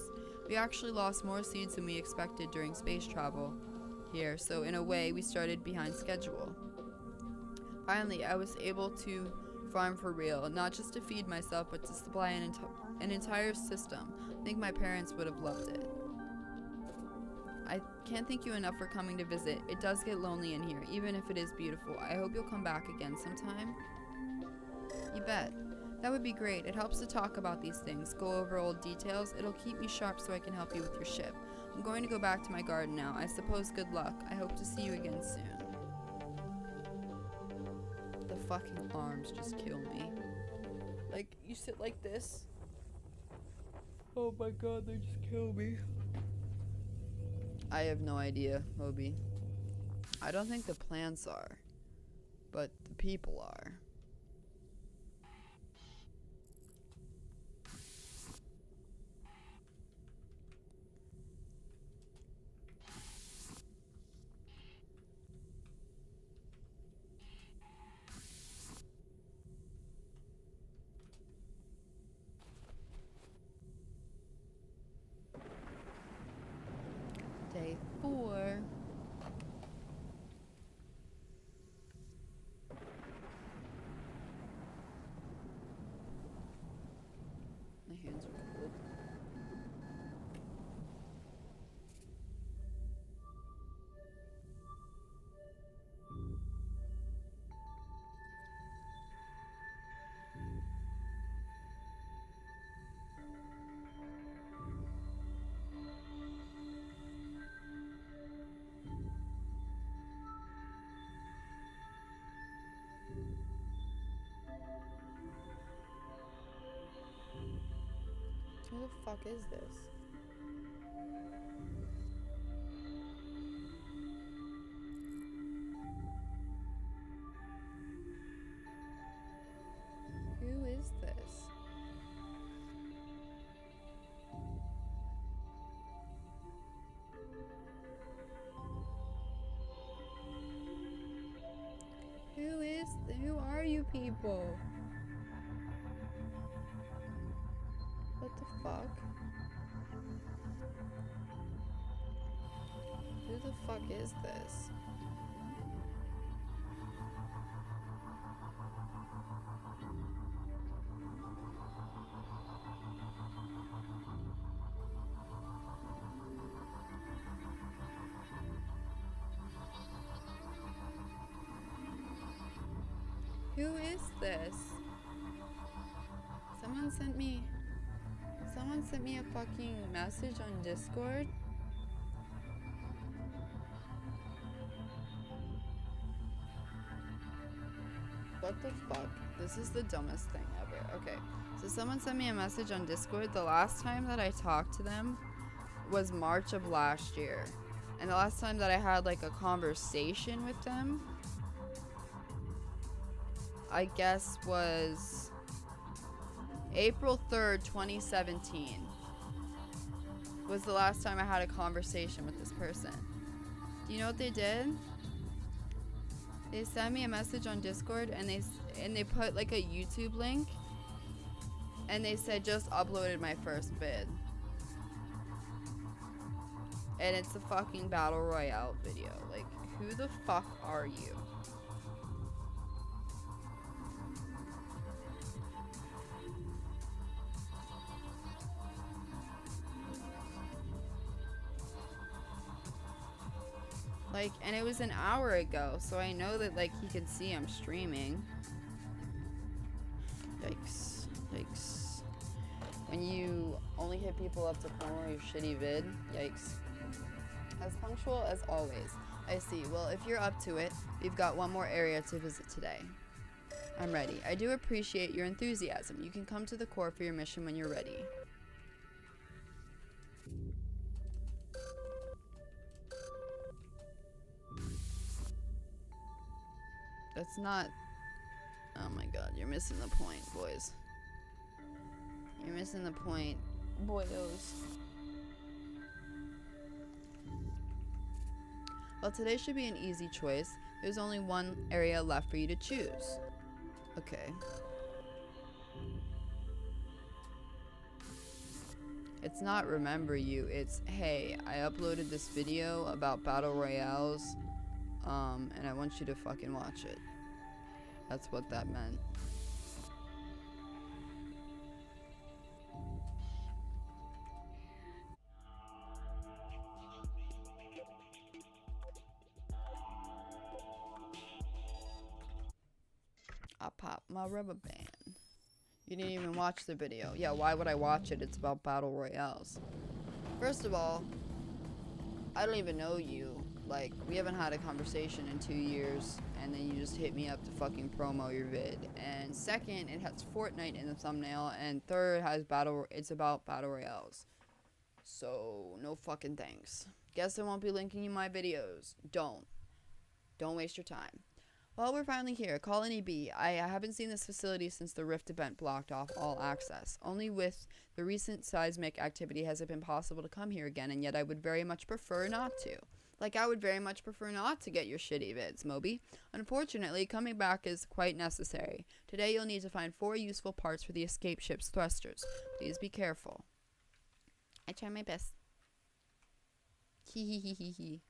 We actually lost more seeds than we expected during space travel here, so in a way, we started behind schedule. Finally, I was able to farm for real, not just to feed myself, but to supply an entire system. I think my parents would have loved it. I can't thank you enough for coming to visit. It does get lonely in here, even if it is beautiful. I hope you'll come back again sometime. You bet. That would be great. It helps to talk about these things, go over old details. It'll keep me sharp so I can help you with your ship. I'm going to go back to my garden now. I suppose good luck. I hope to see you again soon. The fucking arms just kill me. Like, you sit like this. Oh my god, they just kill me. I have no idea, Moby. I don't think the plants are, but the people are. Day 4. hands are cold. Who the fuck is this? Who is this? Who are you people? What the fuck? Who the fuck is this? Who is this? Someone sent me a fucking message on Discord. What the fuck? This is the dumbest thing ever. Okay, so someone sent me a message on Discord. The last time that I talked to them was March of last year. And the last time that I had like a conversation with them, I guess was April 3rd, 2017. Was the last time I had a conversation with this person. Do you know what they did? They sent me a message on Discord and they put like a YouTube link and they said just uploaded my first vid. And it's a fucking battle royale video. Like, who the fuck are you? Like, and it was an hour ago, so I know that, like, he can see I'm streaming. Yikes. Yikes. When you only hit people up to promo your shitty vid, yikes. As punctual as always. I see. Well, if you're up to it, we've got one more area to visit today. I'm ready. I do appreciate your enthusiasm. You can come to the core for your mission when you're ready. That's not... Oh my god, you're missing the point, boys. You're missing the point, boyos. Well, today should be an easy choice. There's only one area left for you to choose. Okay. It's not remember you, it's hey, I uploaded this video about battle royales, and I want you to fucking watch it. That's what that meant. I popped my rubber band. You didn't even watch the video. Yeah, why would I watch it? It's about battle royales. First of all, I don't even know you. Like, we haven't had a conversation in 2 years, and then you just hit me up to fucking promo your vid. And second, it has Fortnite in the thumbnail, and third, it's about battle royales. So, no fucking thanks. Guess I won't be linking you my videos. Don't waste your time. Well, we're finally here. Colony B. I haven't seen this facility since the Rift event blocked off all access. Only with the recent seismic activity has it been possible to come here again, and yet I would very much prefer not to. Like, I would very much prefer not to get your shitty vids, Moby. Unfortunately, coming back is quite necessary. Today you'll need to find 4 useful parts for the escape ship's thrusters. Please be careful. I try my best. Hee hee hee hee hee.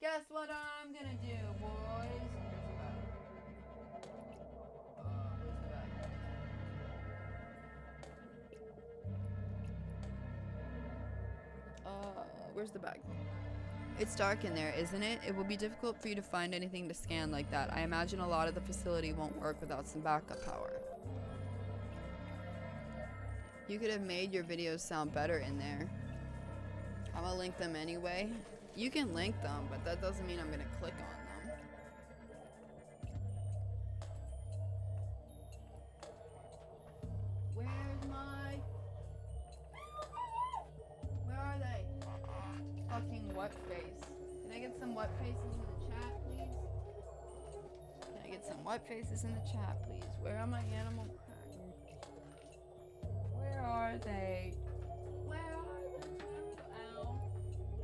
Guess what I'm gonna do, boys? Where's the bag? Where's the bag? It's dark in there, isn't it? It will be difficult for you to find anything to scan like that. I imagine a lot of the facility won't work without some backup power. You could have made your videos sound better in there. I'm gonna link them anyway. You can link them, but that doesn't mean I'm gonna click on them. Where's my... Where are they? Fucking what face? Can I get some what faces in the chat, please? Can I get some what faces in the chat, please? Where are my animal crackers? Where are they? Where are the turtles? Ow.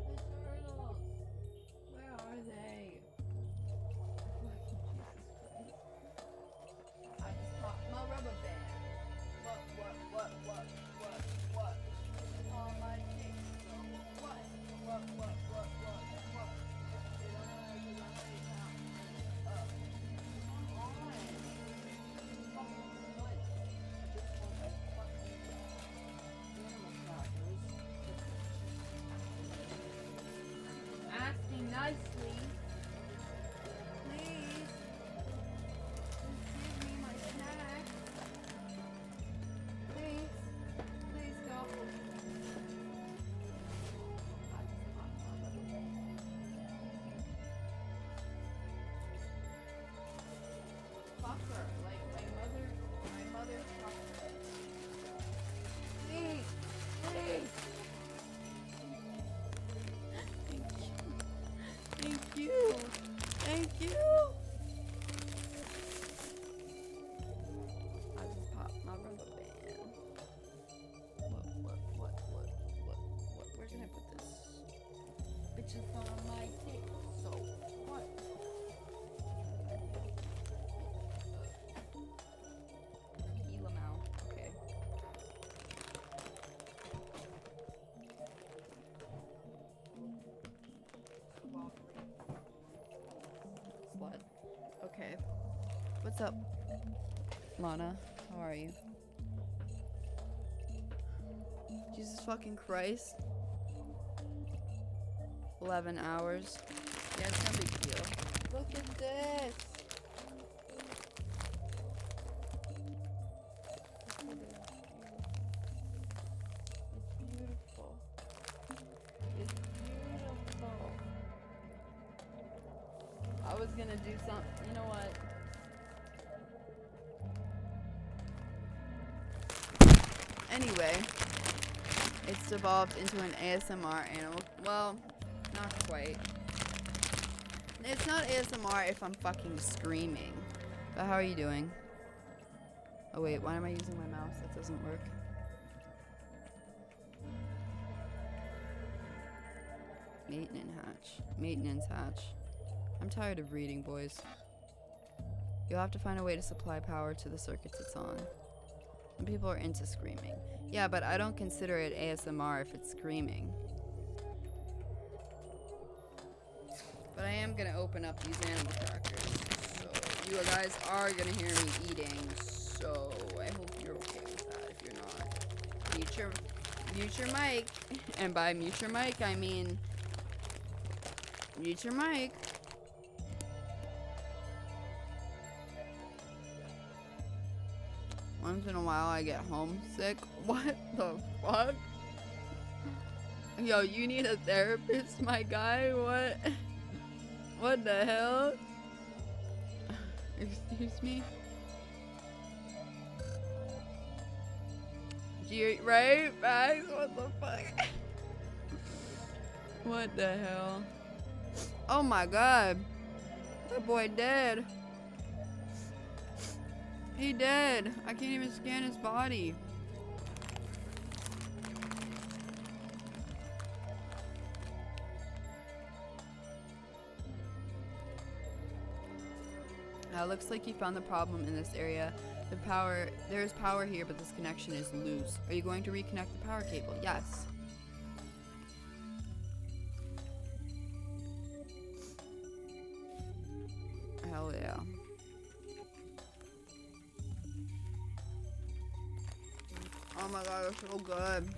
The turtles. Where are they? Fucking Jesus Christ. I just popped my rubber band. What? On my dick. What? Asking nicely. Please. Just give me my snack. Please. Please go. Fucker, like my mother fucker. Please. Thank you. I just popped my rubber band. What? Where can I put this? Bitches on my dick. So what? Heal 'em out. Okay. Slut. Okay. What's up, Lana? How are you? Jesus fucking Christ. 11 hours. Yeah, it's no big deal. Look at this. It's beautiful. It's beautiful. I was gonna do something. You know what? Anyway, it's devolved into an ASMR animal. Well, not quite. It's not ASMR if I'm fucking screaming. But how are you doing? Oh wait, why am I using my mouse? That doesn't work. Maintenance hatch. I'm tired of reading, boys. You'll have to find a way to supply power to the circuits it's on. Some people are into screaming. Yeah, but I don't consider it ASMR if it's screaming. But I am gonna open up these animal crackers. So you guys are gonna hear me eating. So I hope you're okay with that. If you're not, mute your mic. And by mute your mic, I mean mute your mic. Once in a while I get homesick. What the fuck? Yo, you need a therapist, my guy? What? What the hell? Excuse me? Right? Facts? What the fuck? What the hell? Oh my god. That boy dead. He dead. I can't even scan his body. Looks like you found the problem in this area. There is power here, but this connection is loose. Are you going to reconnect the power cable? Yes. Hell yeah. Oh my god, it's so good.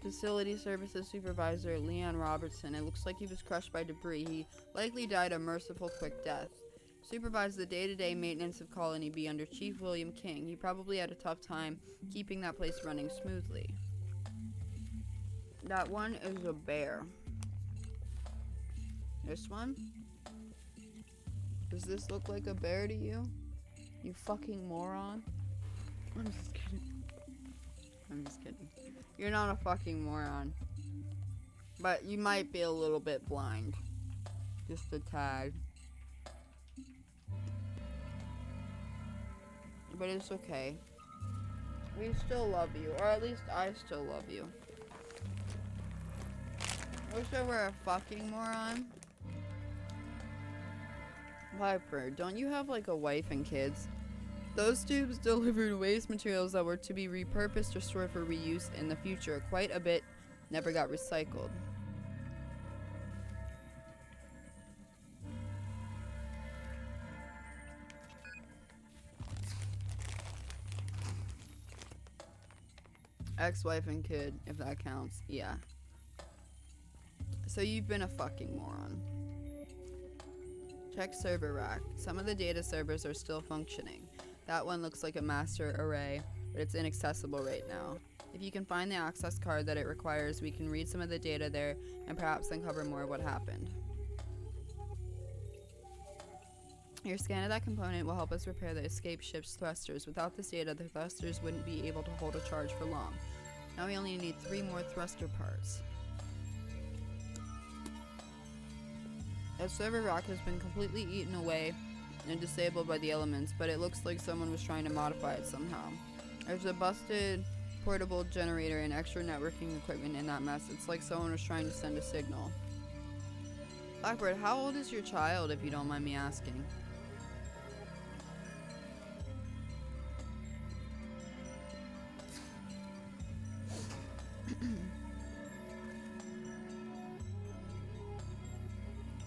Facility Services Supervisor Leon Robertson. It looks like he was crushed by debris. He likely died a merciful quick death. Supervised the day-to-day maintenance of Colony B under Chief William King. He probably had a tough time keeping that place running smoothly. That one is a bear. This one? Does this look like a bear to you? You fucking moron. I'm just kidding. I'm just kidding. You're not a fucking moron. But you might be a little bit blind. Just a tad. But it's okay. We still love you. Or at least I still love you. Wish I were a fucking moron. Viper, don't you have like a wife and kids? Those tubes delivered waste materials that were to be repurposed or stored for reuse in the future. Quite a bit never got recycled. Ex-wife and kid, if that counts. Yeah. So you've been a fucking moron. Check server rack. Some of the data servers are still functioning. That one looks like a master array, but it's inaccessible right now. If you can find the access card that it requires, we can read some of the data there and perhaps uncover more of what happened. Your scan of that component will help us repair the escape ship's thrusters. Without this data, the thrusters wouldn't be able to hold a charge for long. Now we only need 3 more thruster parts. That server rack has been completely eaten away and disabled by the elements, but it looks like someone was trying to modify it somehow. There's a busted portable generator and extra networking equipment in that mess. It's like someone was trying to send a signal. Blackbird, how old is your child, if you don't mind me asking?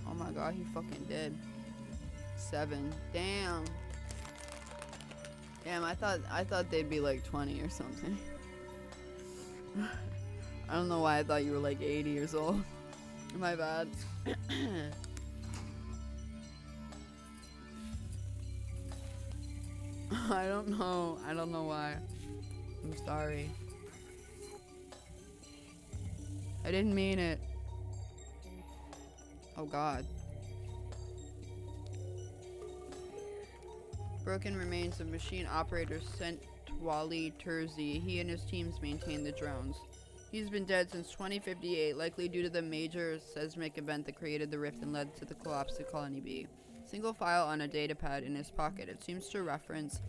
Oh my god, he fucking did. 7. Damn. Damn, I thought they'd be like 20 or something. I don't know why I thought you were like 80 years old. My bad. I don't know why. I'm sorry. I didn't mean it. Oh god. Broken remains of machine operator sent Wally Terzi. He and his teams maintain the drones. He's been dead since 2058, likely due to the major seismic event that created the rift and led to the collapse of Colony B. Single file on a datapad in his pocket. It seems to reference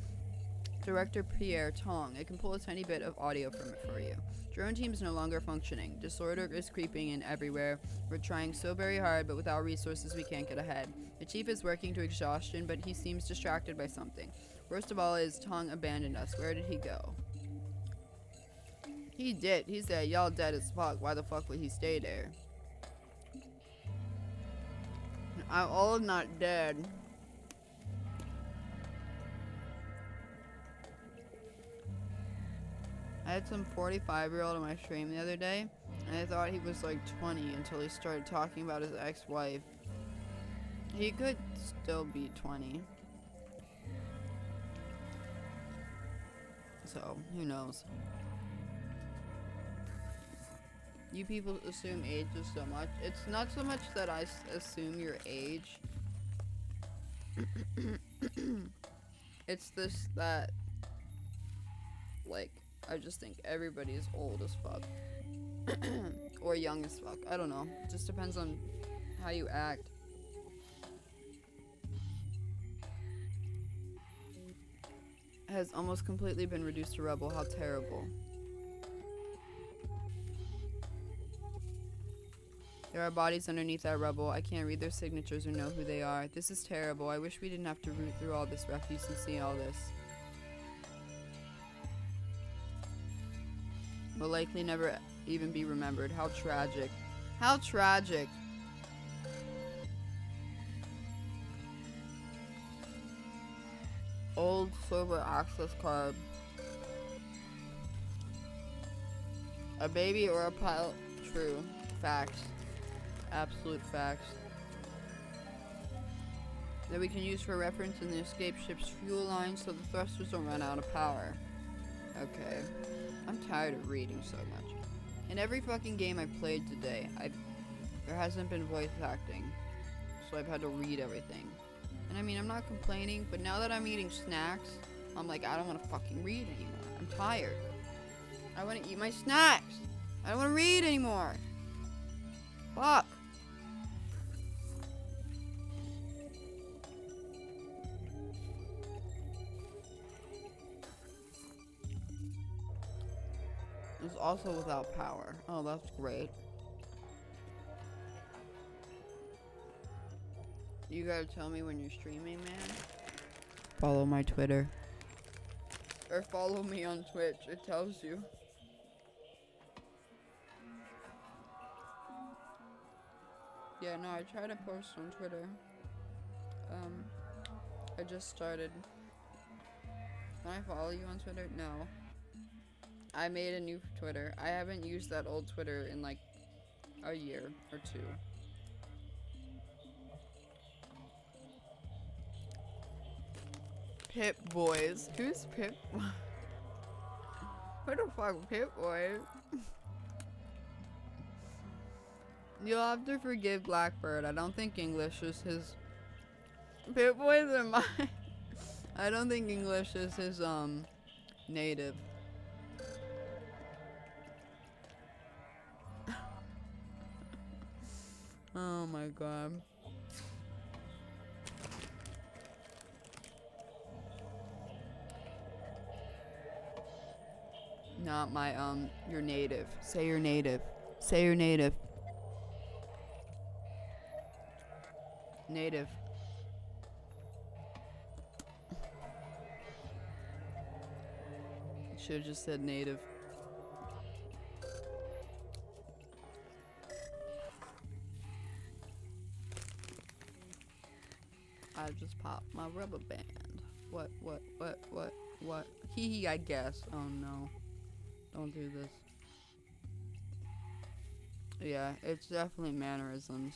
Director Pierre Tong. I can pull a tiny bit of audio from it for you. Drone team's no longer functioning. Disorder is creeping in everywhere. We're trying so very hard, but without resources we can't get ahead. The chief is working to exhaustion, but he seems distracted by something. Worst of all is Tong abandoned us. Where did he go? He did. He said, y'all dead as fuck. Why the fuck would he stay there? I'm all not dead. I had some 45-year-old on my stream the other day, and I thought he was like 20 until he started talking about his ex-wife. He could still be 20. So, who knows? You people assume ages so much. It's not so much that I assume your age. It's this that, like, I just think everybody is old as fuck. Or young as fuck. I don't know. It just depends on how you act. Has almost completely been reduced to rubble. How terrible. There are bodies underneath that rubble. I can't read their signatures or know who they are. This is terrible. I wish we didn't have to root through all this refuse and see all this. Will likely never even be remembered. How tragic. How tragic. Old server access card. A baby or a pilot? True. Facts. Absolute facts. That we can use for reference in the escape ship's fuel line so the thrusters don't run out of power. Okay. I'm tired of reading so much. In every fucking game I've played today, there hasn't been voice acting. So I've had to read everything. And I mean, I'm not complaining, but now that I'm eating snacks, I'm like, I don't want to fucking read anymore. I'm tired. I want to eat my snacks. I don't want to read anymore. Fuck. It's also without power. Oh, that's great. You gotta tell me when you're streaming, man. Follow my Twitter. Or follow me on Twitch. It tells you. Yeah, no, I try to post on Twitter. I just started. Can I follow you on Twitter? No. I made a new Twitter. I haven't used that old Twitter in like a year or two. Pip Boys. Who's Pip? Who the fuck Pip Boys? You'll have to forgive Blackbird. I don't think English is his. Pip Boys are mine. I don't think English is his native. Oh my god. Not my your native. Say your native. Say your native. Native. Should have just said native. I just popped my rubber band. What? Hee hee, I guess. Oh no. Don't do this. Yeah, it's definitely mannerisms.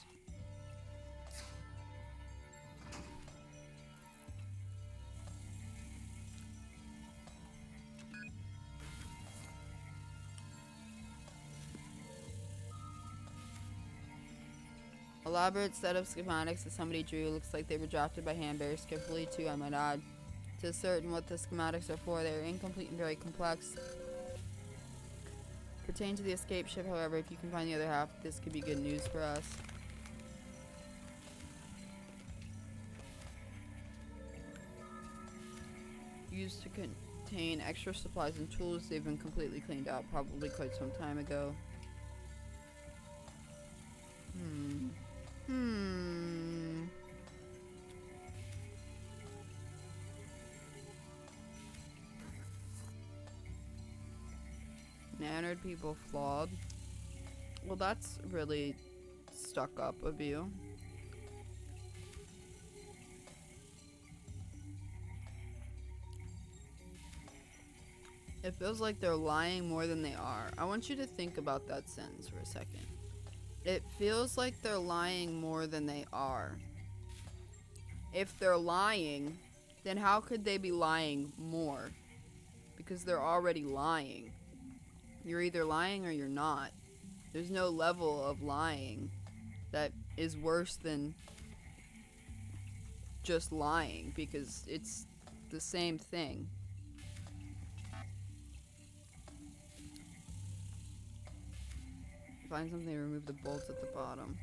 Elaborate set of schematics that somebody drew. Looks like they were drafted by hand very skillfully too, I might add. To certain what the schematics are for, they are incomplete and very complex. Pertain to the escape ship, however, if you can find the other half, this could be good news for us. Used to contain extra supplies and tools. They've been completely cleaned out, probably quite some time ago. Mannered people flawed. Well, that's really stuck up of you. It feels like they're lying more than they are. I want you to think about that sentence for a second. It feels like they're lying more than they are. If they're lying, then how could they be lying more? Because they're already lying. You're either lying or you're not. There's no level of lying that is worse than just lying, because it's the same thing. Find something, remove the bolts at the bottom.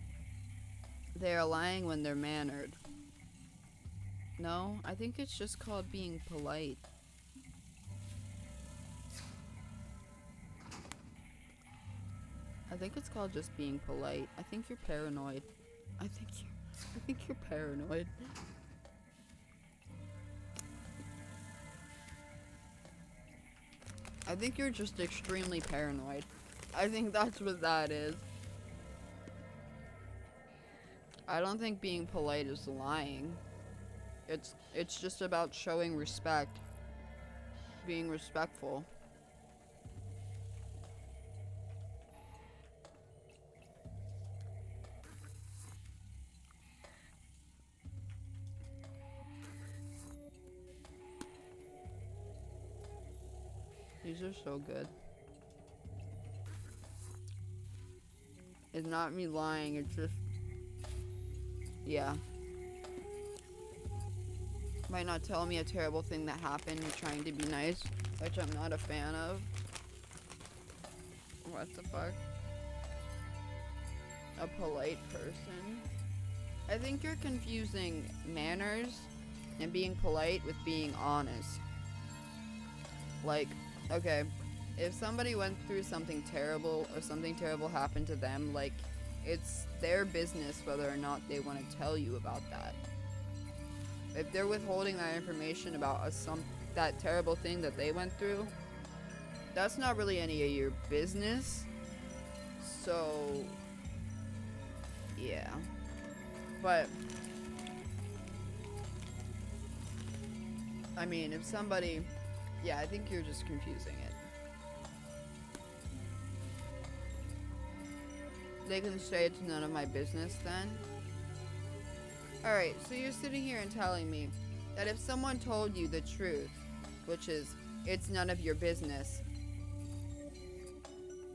They are lying when they're mannered. No, I think it's just called being polite. I think it's called just being polite. I think you're paranoid. I think you're paranoid. I think you're just extremely paranoid. I think that's what that is. I don't think being polite is lying. It's just about showing respect. Being respectful. These are so good. It's not me lying, it's just... Yeah. Might not tell me a terrible thing that happened trying to be nice, which I'm not a fan of. What the fuck? A polite person? I think you're confusing manners and being polite with being honest. Like, okay, if somebody went through something terrible or something terrible happened to them, like, it's their business whether or not they want to tell you about that. If they're withholding that information about that terrible thing that they went through, that's not really any of your business. So, yeah. But, I mean, if somebody... Yeah, I think you're just confusing it. They can say it's none of my business then. Alright, so you're sitting here and telling me that if someone told you the truth, which is, it's none of your business,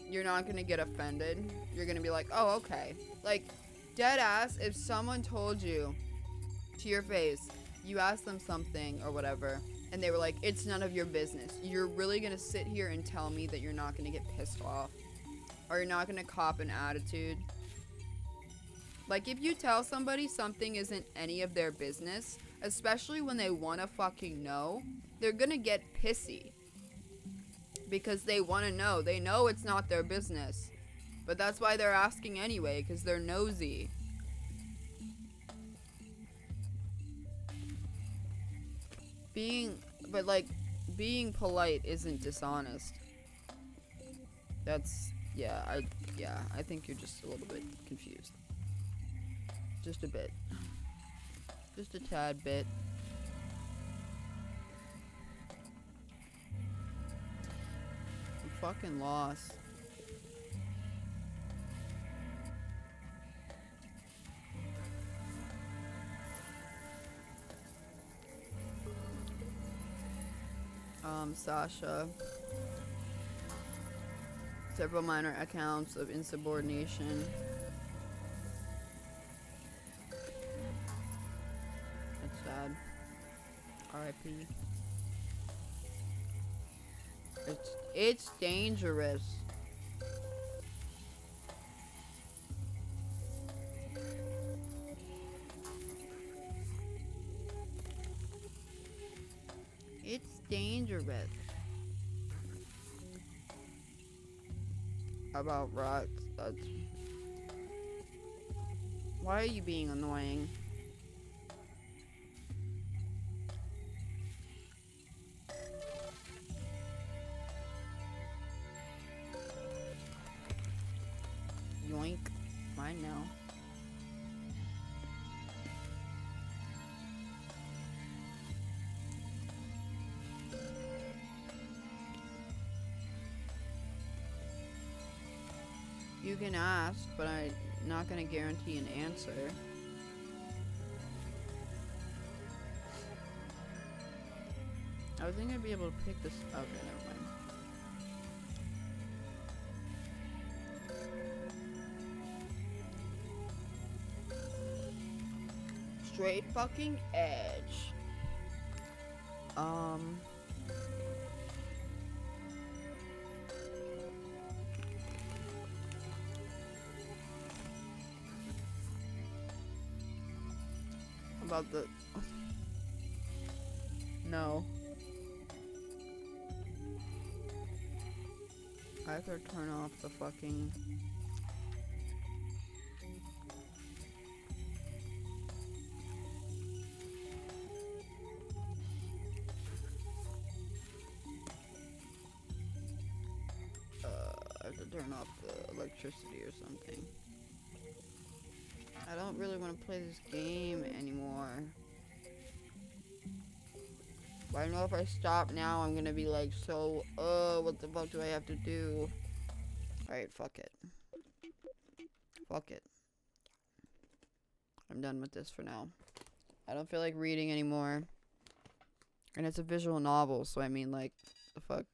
you're not gonna get offended. You're gonna be like, oh, okay. Like, dead ass, if someone told you to your face, you asked them something or whatever, and they were like, it's none of your business, you're really gonna sit here and tell me that you're not gonna get pissed off? Or you're not gonna cop an attitude? Like, if you tell somebody something isn't any of their business, especially when they wanna fucking know, they're gonna get pissy. Because they wanna know. They know it's not their business. But that's why they're asking anyway, because they're nosy. Being polite isn't dishonest. That's, I think you're just a little bit confused. Just a bit. Just a tad bit. I'm fucking lost. Sasha. Several minor accounts of insubordination. That's sad. R.I.P. It's dangerous. It's dangerous. About rats, that's... Why are you being annoying? Yoink. Mine now. You can ask, but I'm not gonna guarantee an answer. I was thinking I'd be able to pick this up. Okay, never mind. Straight fucking edge. About the... No. I have to turn off the fucking... I have to turn off the electricity or something. I don't really want to play this game anymore. But I know if I stop now, I'm gonna be like, so, what the fuck do I have to do? Alright, fuck it. Fuck it. I'm done with this for now. I don't feel like reading anymore. And it's a visual novel, so I mean, like, the fuck?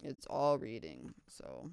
It's all reading, so